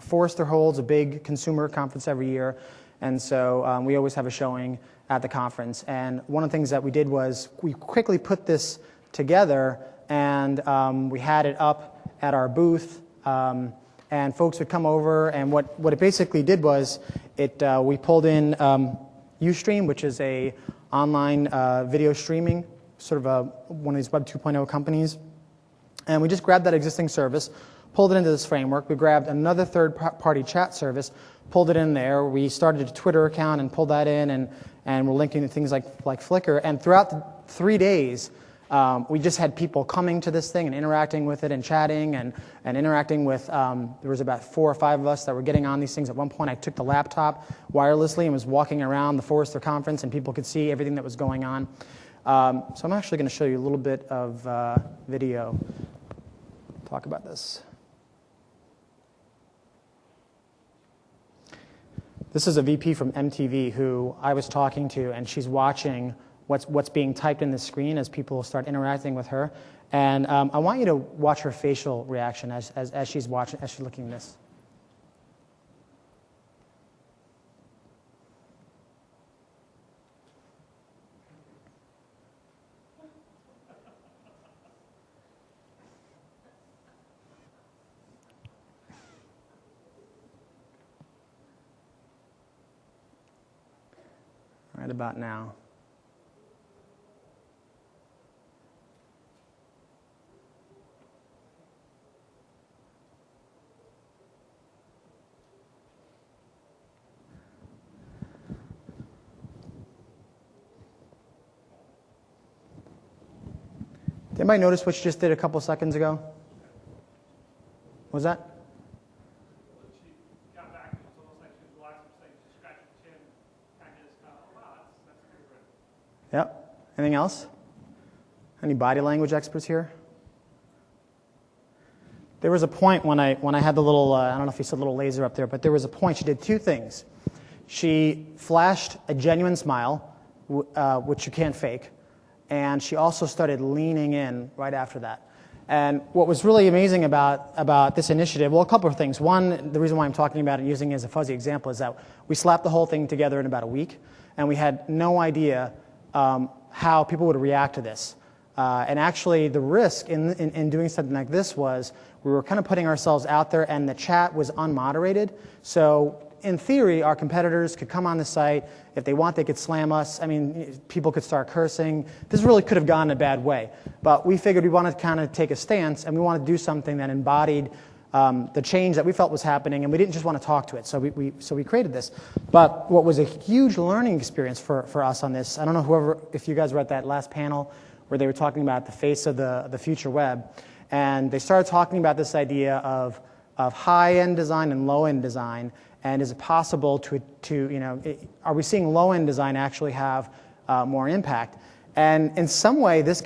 Forrester holds a big consumer conference every year, and so we always have a showing at the conference. And one of the things that we did was we quickly put this together, and we had it up at our booth, and folks would come over, and what it basically did was we pulled in Ustream, which is a online video streaming, sort of one of these Web 2.0 companies, and we just grabbed that existing service, pulled it into this framework. We grabbed another third-party chat service, pulled it in there. We started a Twitter account and pulled that in, and we're linking to things like Flickr. And throughout the 3 days, we just had people coming to this thing and interacting with it and chatting and interacting with, there was about 4 or 5 of us that were getting on these things. At one point, I took the laptop wirelessly and was walking around the Forrester conference, and people could see everything that was going on. So I'm actually going to show you a little bit of video. Talk about this. This is a VP from MTV who I was talking to, and she's watching what's being typed in the screen as people start interacting with her. And I want you to watch her facial reaction as she's watching, as she's looking at this. Right about now. Did anybody notice what she just did a couple seconds ago? What was that? She got back and it was almost like she was watching things, she scratched her chin, kind of just wow, that's pretty good. Yep. Anything else? Any body language experts here? There was a point when I had the little, I don't know if you saw the little laser up there, but there was a point. She did 2 things. She flashed a genuine smile, which you can't fake, and she also started leaning in right after that. And what was really amazing about this initiative, well, a couple of things. One, the reason why I'm talking about it, using it as a fuzzy example, is that we slapped the whole thing together in about a week, and we had no idea how people would react to this. And actually, the risk in doing something like this was we were kind of putting ourselves out there, and the chat was unmoderated. So in theory, our competitors could come on the site. If they want, they could slam us. I mean, people could start cursing. This really could have gone a bad way. But we figured we wanted to kind of take a stance, and we wanted to do something that embodied the change that we felt was happening, and we didn't just want to talk to it. So we created this. But what was a huge learning experience for us on this, I don't know if you guys were at that last panel where they were talking about the face of the future web, and they started talking about this idea of high-end design and low-end design. And is it possible are we seeing low-end design actually have more impact? And in some way, this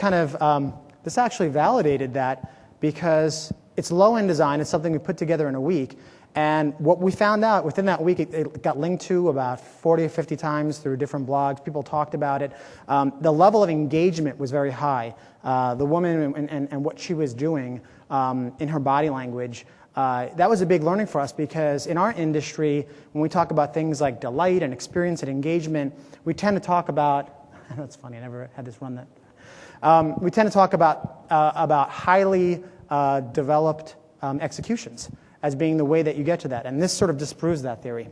actually validated that, because it's low-end design. It's something we put together in a week, And what we found out within that week, it got linked to about 40 or 50 times through different blogs. People talked about it. The level of engagement was very high. The woman and what she was doing in her body language, that was a big learning for us, because in our industry, when we talk about things like delight and experience and engagement, we tend to talk about, that's funny, I never had this run that. We tend to talk about highly developed executions as being the way that you get to that. And this sort of disproves that theory.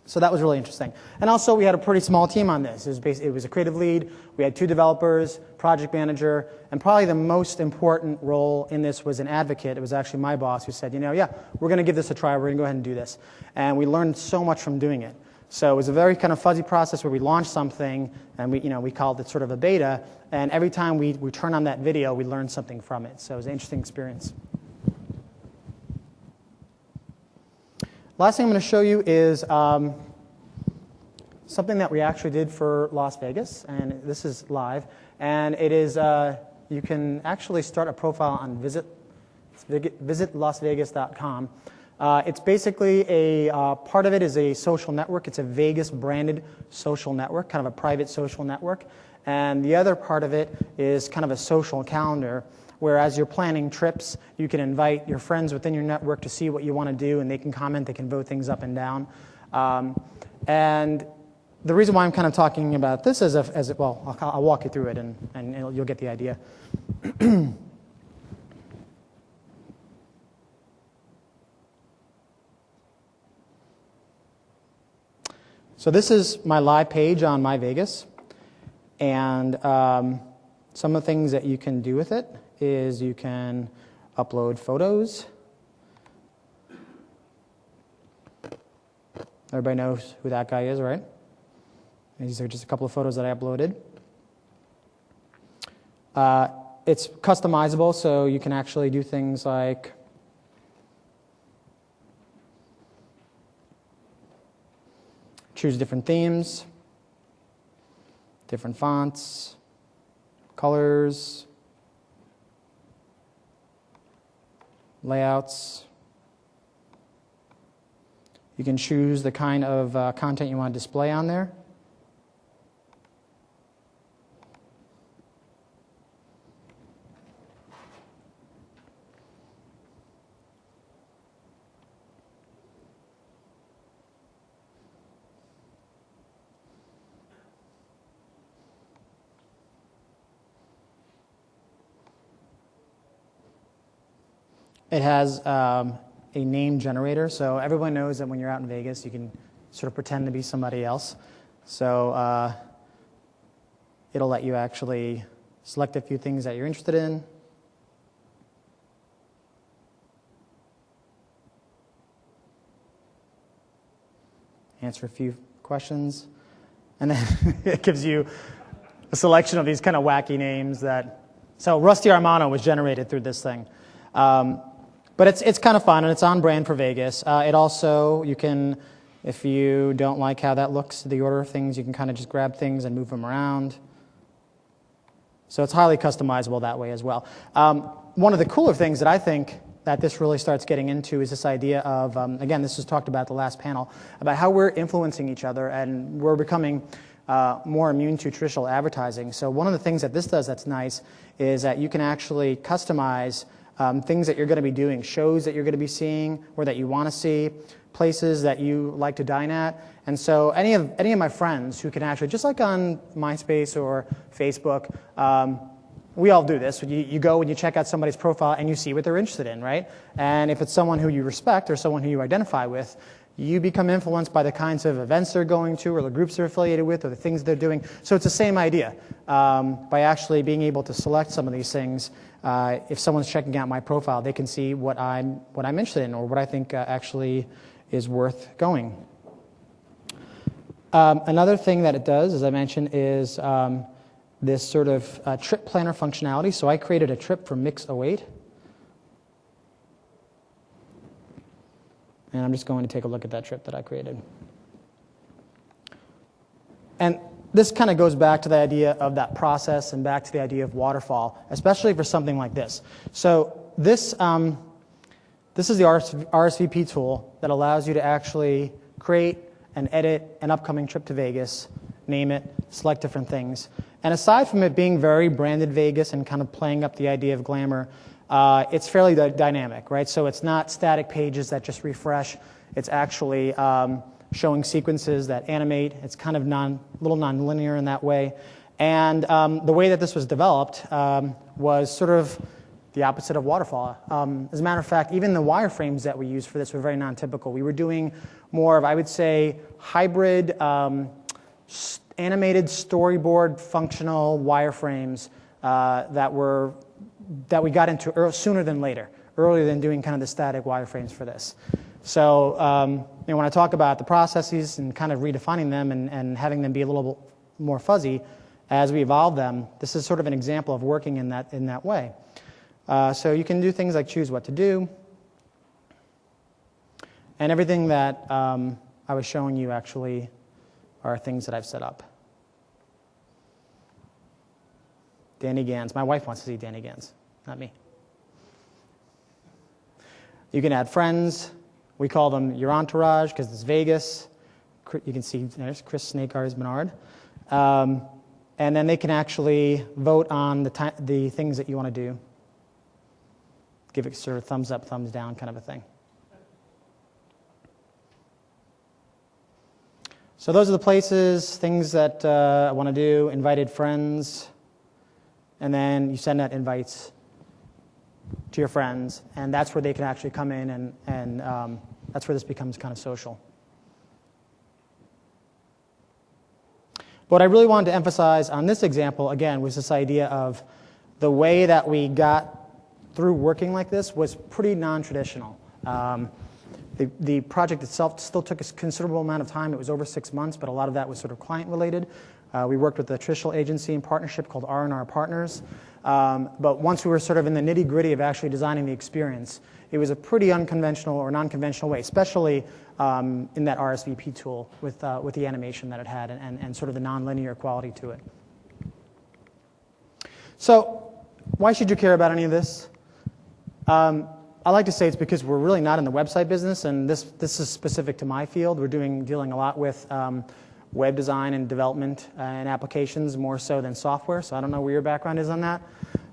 So that was really interesting. And also, we had a pretty small team on this. It was a creative lead. We had 2 developers, project manager, and probably the most important role in this was an advocate. It was actually my boss who said, yeah, we're going to give this a try. We're going to go ahead and do this. And we learned so much from doing it. So it was a very kind of fuzzy process where we launched something, and we called it sort of a beta. And every time we turn on that video, we learned something from it. So it was an interesting experience. Last thing I'm going to show you is something that we actually did for Las Vegas, and this is live. And it is, you can actually start a profile on visitlasvegas.com. It's basically part of it is a social network. It's a Vegas-branded social network, kind of a private social network. And the other part of it is kind of a social calendar, where as you're planning trips, you can invite your friends within your network to see what you want to do, and they can comment, they can vote things up and down. And the reason why I'm kind of talking about this well, I'll walk you through it, and you'll get the idea. So this is my live page on My Vegas, and some of the things that you can do with it is you can upload photos. Everybody knows who that guy is, right? These are just a couple of photos that I uploaded. It's customizable, so you can actually do things like choose different themes, different fonts, colors, layouts. You can choose the kind of content you want to display on there. It has a name generator, so everyone knows that when you're out in Vegas, you can sort of pretend to be somebody else. So it'll let you actually select a few things that you're interested in. Answer a few questions. And then it gives you a selection of these kind of wacky names that... So Rusty Armano was generated through this thing. But it's kind of fun, and it's on brand for Vegas. It also, you can, if you don't like how that looks, the order of things, you can kind of just grab things and move them around. So it's highly customizable that way as well. One of the cooler things that I think that this really starts getting into is this idea of, again, this was talked about at the last panel, about how we're influencing each other, and we're becoming more immune to traditional advertising. So one of the things that this does that's nice is that you can actually customize things that you're going to be doing, shows that you're going to be seeing or that you want to see, places that you like to dine at. And so any of my friends who can actually, just like on MySpace or Facebook, we all do this. You go and you check out somebody's profile and you see what they're interested in, right? And if it's someone who you respect or someone who you identify with, you become influenced by the kinds of events they're going to or the groups they're affiliated with or the things they're doing. So it's the same idea. By actually being able to select some of these things, if someone's checking out my profile, they can see what I'm interested in or what I think actually is worth going. Another thing that it does, as I mentioned, is this sort of trip planner functionality. So I created a trip for MIX08. And I'm just going to take a look at that trip that I created. And this kind of goes back to the idea of that process and back to the idea of waterfall, especially for something like this. So this This is the RSVP tool that allows you to actually create and edit an upcoming trip to Vegas, name it, select different things. And aside from it being very branded Vegas and kind of playing up the idea of glamour, it's fairly dynamic, right? So it's not static pages that just refresh. It's actually showing sequences that animate. It's kind of little non-linear in that way. And the way that this was developed was sort of the opposite of waterfall. As a matter of fact, even the wireframes that we used for this were very non-typical. We were doing more of, I would say, hybrid animated storyboard functional wireframes that we got into sooner than later, earlier than doing kind of the static wireframes for this. So when I talk about the processes and kind of redefining them and having them be a little bit more fuzzy as we evolve them, this is sort of an example of working in that way. So you can do things like choose what to do. And everything that I was showing you actually are things that I've set up. Danny Gans. My wife wants to see Danny Gans, not me. You can add friends. We call them your entourage because it's Vegas. You can see there's Chris Snake Eyes Bernard. And then they can actually vote on the things that you want to do. Give it sort of thumbs up, thumbs down kind of a thing. So those are the places, things that I want to do, invited friends, and then you send out invites to your friends, and that's where they can actually come in, and that's where this becomes kind of social. What I really wanted to emphasize on this example, again, was this idea of the way that we got through working like this was pretty non-traditional. The project itself still took a considerable amount of time. It was over 6 months, but a lot of that was sort of client-related. We worked with a traditional agency in partnership called R&R Partners. But once we were sort of in the nitty-gritty of actually designing the experience, it was a pretty unconventional or non-conventional way, especially in that RSVP tool with the animation that it had and sort of the non-linear quality to it. So why should you care about any of this? I like to say it's because we're really not in the website business, and this is specific to my field. We're dealing a lot with web design and development and applications more so than software, so I don't know where your background is on that.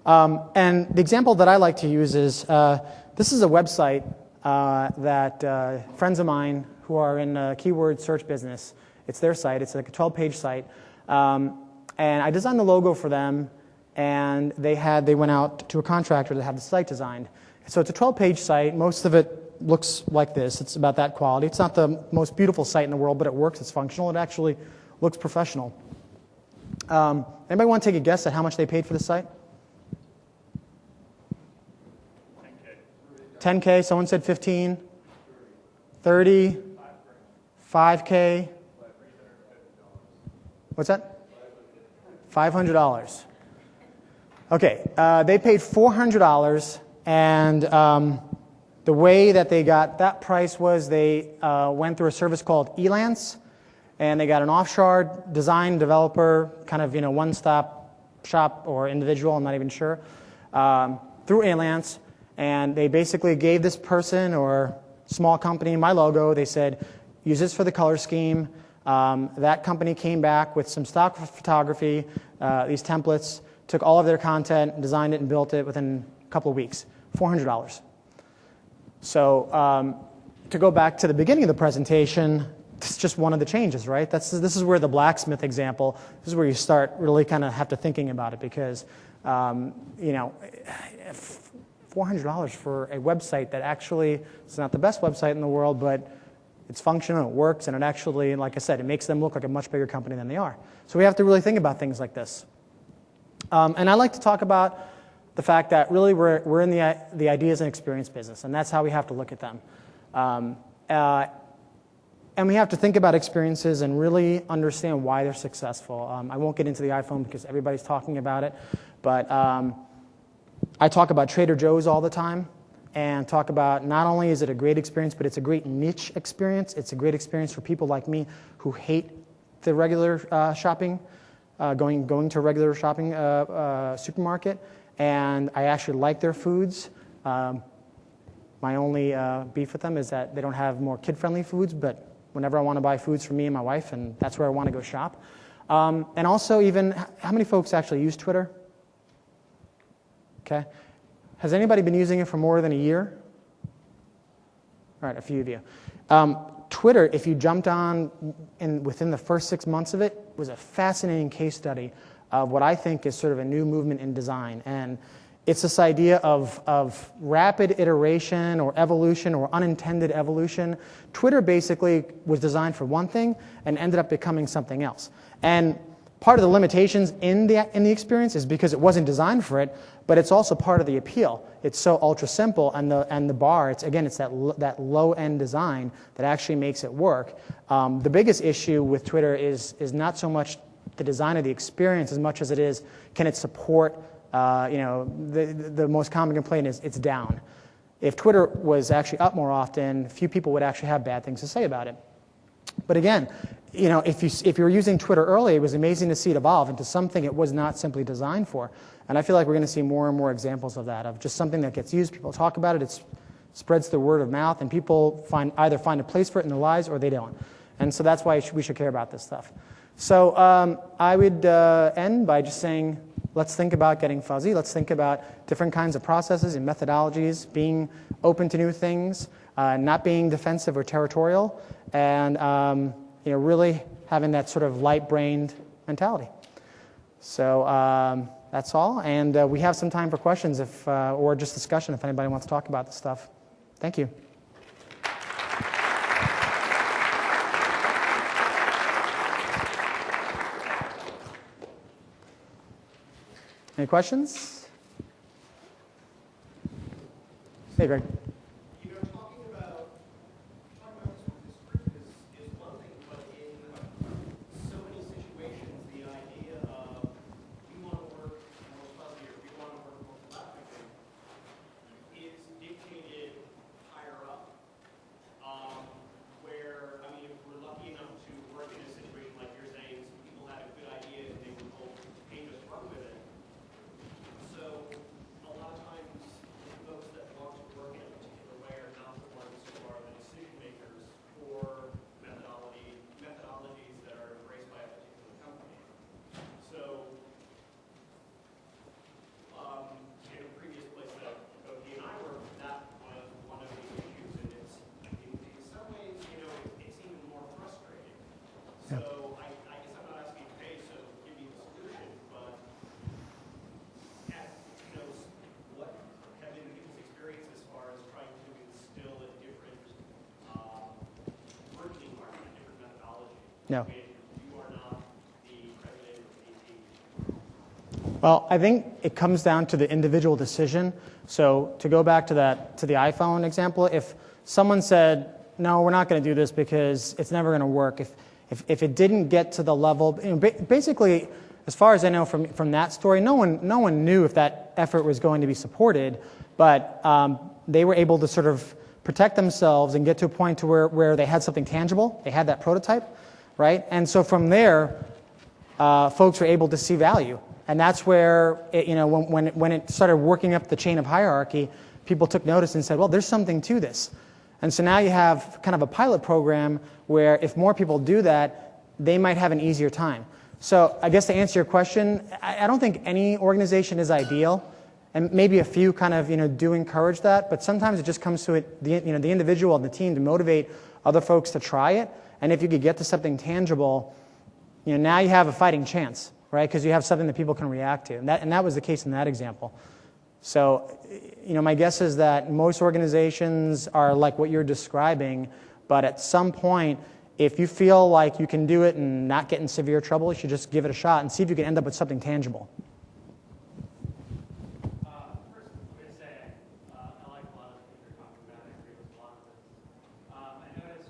And the example that I like to use is this is a website that friends of mine who are in the keyword search business, it's their site. It's like a 12-page site. And I designed the logo for them, and they went out to a contractor to have the site designed. So it's a 12-page site. Most of it looks like this. It's about that quality. It's not the most beautiful site in the world, but it works. It's functional. It actually looks professional. Anybody want to take a guess at how much they paid for the site? 10K. Someone said 15. 30. 5K. What's that? $500. Okay. They paid $400. And the way that they got that price was they went through a service called Elance, and they got an offshore design developer, kind of one-stop shop or individual, I'm not even sure, through Elance, and they basically gave this person or small company my logo. They said, use this for the color scheme. That company came back with some stock photography, these templates, took all of their content, designed it, and built it within a couple of weeks. $400. So to go back to the beginning of the presentation, this is just one of the changes, right? This is where the blacksmith example, this is where you start really kind of have to thinking about it because, $400 for a website that actually, it's not the best website in the world, but it's functional, it works, and it actually, like I said, it makes them look like a much bigger company than they are. So we have to really think about things like this. And I like to talk about the fact that really we're in the ideas and experience business, and that's how we have to look at them. And we have to think about experiences and really understand why they're successful. I won't get into the iPhone because everybody's talking about it, but I talk about Trader Joe's all the time and talk about not only is it a great experience, but it's a great niche experience. It's a great experience for people like me who hate the regular shopping, going to a regular shopping supermarket. And I actually like their foods. My only beef with them is that they don't have more kid-friendly foods, but whenever I want to buy foods for me and my wife, and that's where I want to go shop. And also even, how many folks actually use Twitter? Okay. Has anybody been using it for more than a year? All right, a few of you. Twitter, if you jumped on within the first 6 months of it, was a fascinating case study of what I think is sort of a new movement in design. And it's this idea of rapid iteration or evolution or unintended evolution. Twitter basically was designed for one thing and ended up becoming something else. And part of the limitations in the experience is because it wasn't designed for it, but it's also part of the appeal. It's so ultra simple, and the bar, it's that low-end design that actually makes it work. The biggest issue with Twitter is not so much the design of the experience as much as it is, can it support, the most common complaint is it's down. If Twitter was actually up more often, few people would actually have bad things to say about it. But again, if you were using Twitter early, it was amazing to see it evolve into something it was not simply designed for. And I feel like we're going to see more and more examples of that, of just something that gets used, people talk about it, it spreads through word of mouth, and people either find a place for it in their lives or they don't. And so that's why we should care about this stuff. So I would end by just saying, let's think about getting fuzzy. Let's think about different kinds of processes and methodologies, being open to new things, not being defensive or territorial, and really having that sort of light-brained mentality. So that's all, and we have some time for questions or just discussion if anybody wants to talk about this stuff. Thank you. Any questions? Hey, Greg. Talking about this group is one thing, but in so many situations, the idea of we want to work more fuzzy or we want to work more collaboratively is dictated higher up. Where, if we're lucky enough to work in a situation like you're saying, some people had a good idea and they were told, hey, just run with it. So a lot of times, folks that want to work in a particular way are not the ones who are the decision makers for methodologies that are embraced by a particular company. So, in a previous place that both he and I worked, that was one of the issues, and in some ways, it's even more frustrating. So I guess I'm not asking, hey, so give me the solution, but what have been people's experience as far as trying to instill a different working environment, a different methodology? No. When you are not the president of the team? Well, I think it comes down to the individual decision. So to go back to the iPhone example, if someone said, no, we're not going to do this because it's never going to work, if it didn't get to the level, basically, as far as I know from that story, no one knew if that effort was going to be supported, but they were able to sort of protect themselves and get to a point to where they had something tangible, they had that prototype, right? And so from there, folks were able to see value. And that's where, when it started working up the chain of hierarchy, people took notice and said, well, there's something to this. And so now you have kind of a pilot program where if more people do that, they might have an easier time. So I guess to answer your question, I don't think any organization is ideal, and maybe a few kind of do encourage that, but sometimes it just comes to the individual and the team to motivate other folks to try it. And if you could get to something tangible, now you have a fighting chance, right? Because you have something that people can react to, and that was the case in that example. So, my guess is that most organizations are like what you're describing, but at some point, if you feel like you can do it and not get in severe trouble, you should just give it a shot and see if you can end up with something tangible. First, let me say I like a lot of what you're talking about. I agree with a lot of this. I noticed,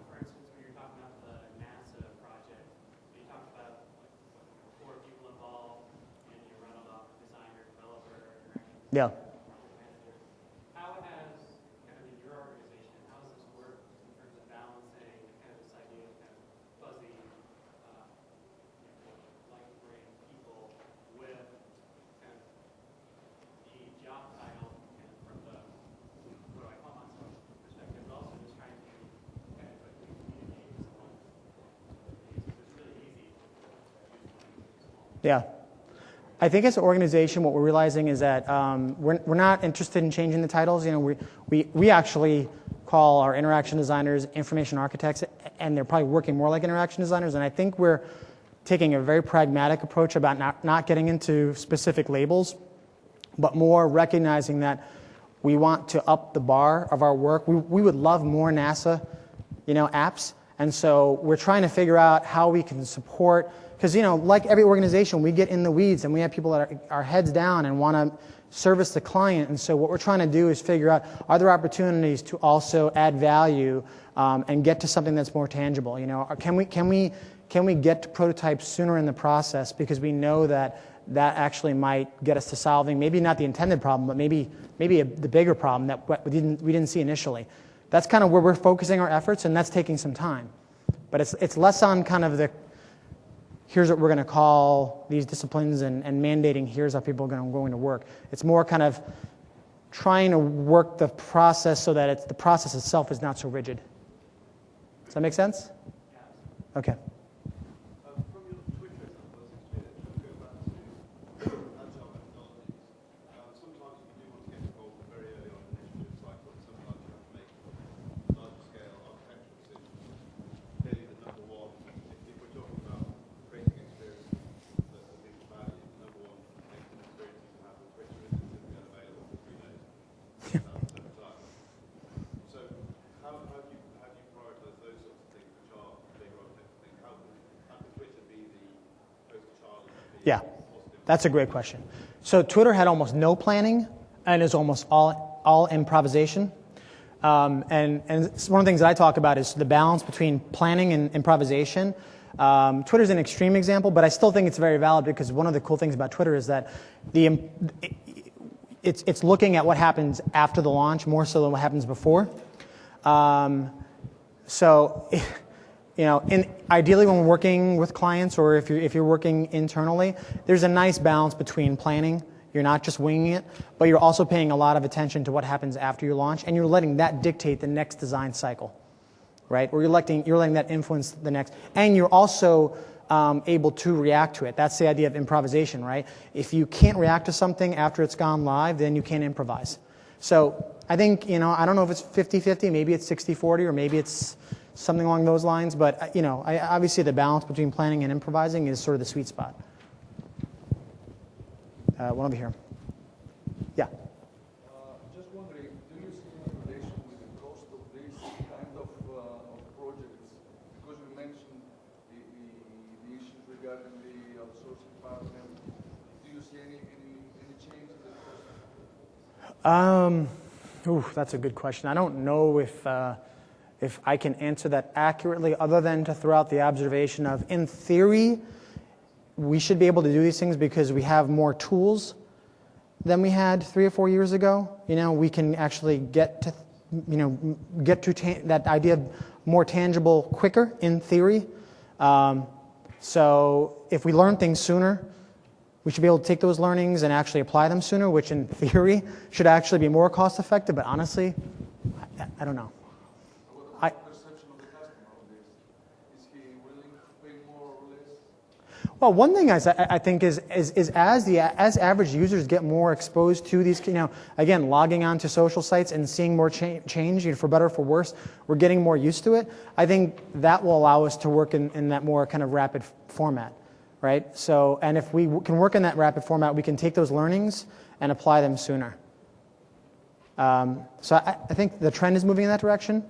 for instance, when you're talking about the NASA project, you talked about 4 people involved, and you run about designer, developer, interaction. Yeah. How has, kind of in your organization, how does this work in terms of balancing kind of this idea of kind of fuzzy, light-brain people with kind of the job title and from the, what do I call Yeah. I think as an organization, what we're realizing is that we're not interested in changing the titles. You know, we actually call our interaction designers information architects, and they're probably working more like interaction designers. And I think we're taking a very pragmatic approach about not getting into specific labels, but more recognizing that we want to up the bar of our work. We would love more NASA, apps. And so we're trying to figure out how we can support, because, like every organization, we get in the weeds and we have people that are heads down and want to service the client. And so what we're trying to do is figure out, are there opportunities to also add value and get to something that's more tangible? Can we get to prototypes sooner in the process, because we know that actually might get us to solving maybe not the intended problem, but maybe the bigger problem that we didn't see initially. That's kind of where we're focusing our efforts, and that's taking some time. But it's less on kind of here's what we're going to call these disciplines and mandating here's how people are going to work. It's more kind of trying to work the process so that the process itself is not so rigid. Does that make sense? Okay. Yeah, that's a great question. So Twitter had almost no planning and is almost all improvisation. And one of the things that I talk about is the balance between planning and improvisation. Twitter's an extreme example, but I still think it's very valid, because one of the cool things about Twitter is that it's looking at what happens after the launch more so than what happens before. Ideally when we're working with clients, or if you're working internally, there's a nice balance between planning. You're not just winging it, but you're also paying a lot of attention to what happens after your launch, and you're letting that dictate the next design cycle, right? Or you're letting that influence the next, and you're also able to react to it. That's the idea of improvisation, right? If you can't react to something after it's gone live, then you can't improvise. So I think, I don't know if it's 50-50, maybe it's 60-40, or maybe it's something along those lines, but obviously the balance between planning and improvising is sort of the sweet spot. One over here. Yeah. Just wondering, do you see any relation with the cost of these kind of projects? Because you mentioned the issues regarding the outsourcing partner. Do you see any change in the cost? That's a good question. I don't know if I can answer that accurately, other than to throw out the observation of, in theory, we should be able to do these things because we have more tools than we had 3 or 4 years ago. We can actually get to that idea of more tangible quicker, in theory. So if we learn things sooner, we should be able to take those learnings and actually apply them sooner, which in theory should actually be more cost effective. But honestly, I don't know. Well, one thing I think is as average users get more exposed to these, again, logging on to social sites and seeing more change, for better or for worse, we're getting more used to it. I think that will allow us to work in that more kind of rapid format, right? So, and if we can work in that rapid format, we can take those learnings and apply them sooner. So I think the trend is moving in that direction,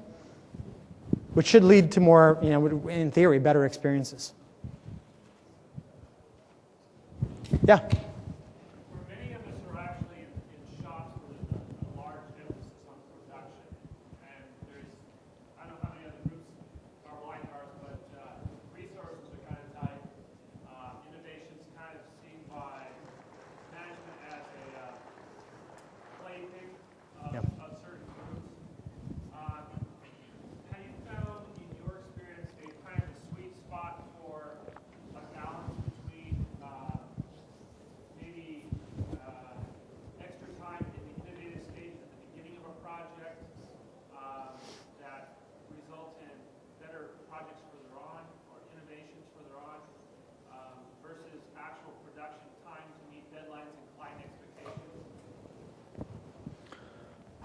which should lead to more, in theory, better experiences. Yeah. For many of us are actually in shops with a large emphasis on production, and there's, I don't know how many other groups are like ours, but resources are kind of tight. Innovation's kind of seen by management as a plaything of certain groups. Have you found, in your experience, a kind of a sweet spot for a balance between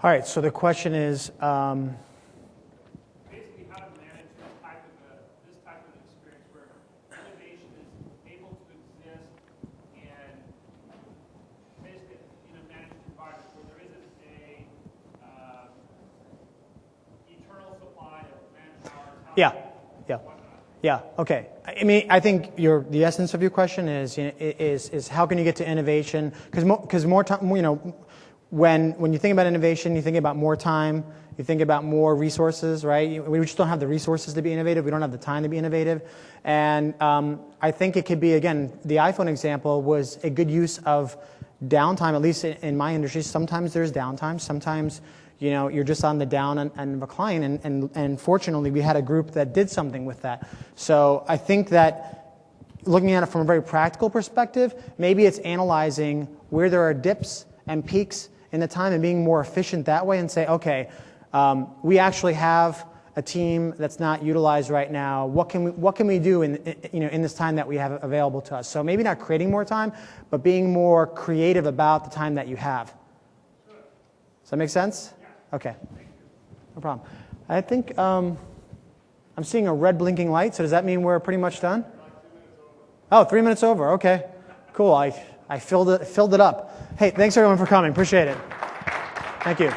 All right, so the question is, Basically, how to manage this type of experience where innovation is able to exist and basically in a managed environment where there isn't a eternal supply of manpower. yeah, yeah. Yeah. Okay. I mean, I think the essence of your question is how can you get to innovation? Because more time, you know, when you think about innovation, you think about more time, you think about more resources, right? We just don't have the resources to be innovative. We don't have the time to be innovative, and I think it could be, again, the iPhone example was a good use of downtime. At least in my industry, sometimes there's downtime. Sometimes, you know, you're just on the down end of a client, and fortunately, we had a group that did something with that. So I think that looking at it from a very practical perspective, maybe it's analyzing where there are dips and peaks in the time and being more efficient that way and say, okay, we actually have a team that's not utilized right now. What can we do in this time that we have available to us? So maybe not creating more time, but being more creative about the time that you have. Does that make sense? Okay, no problem. I think I'm seeing a red blinking light, so does that mean we're pretty much done? Oh, 3 minutes over, okay. Cool, I filled it up. Hey, thanks everyone for coming, appreciate it. Thank you.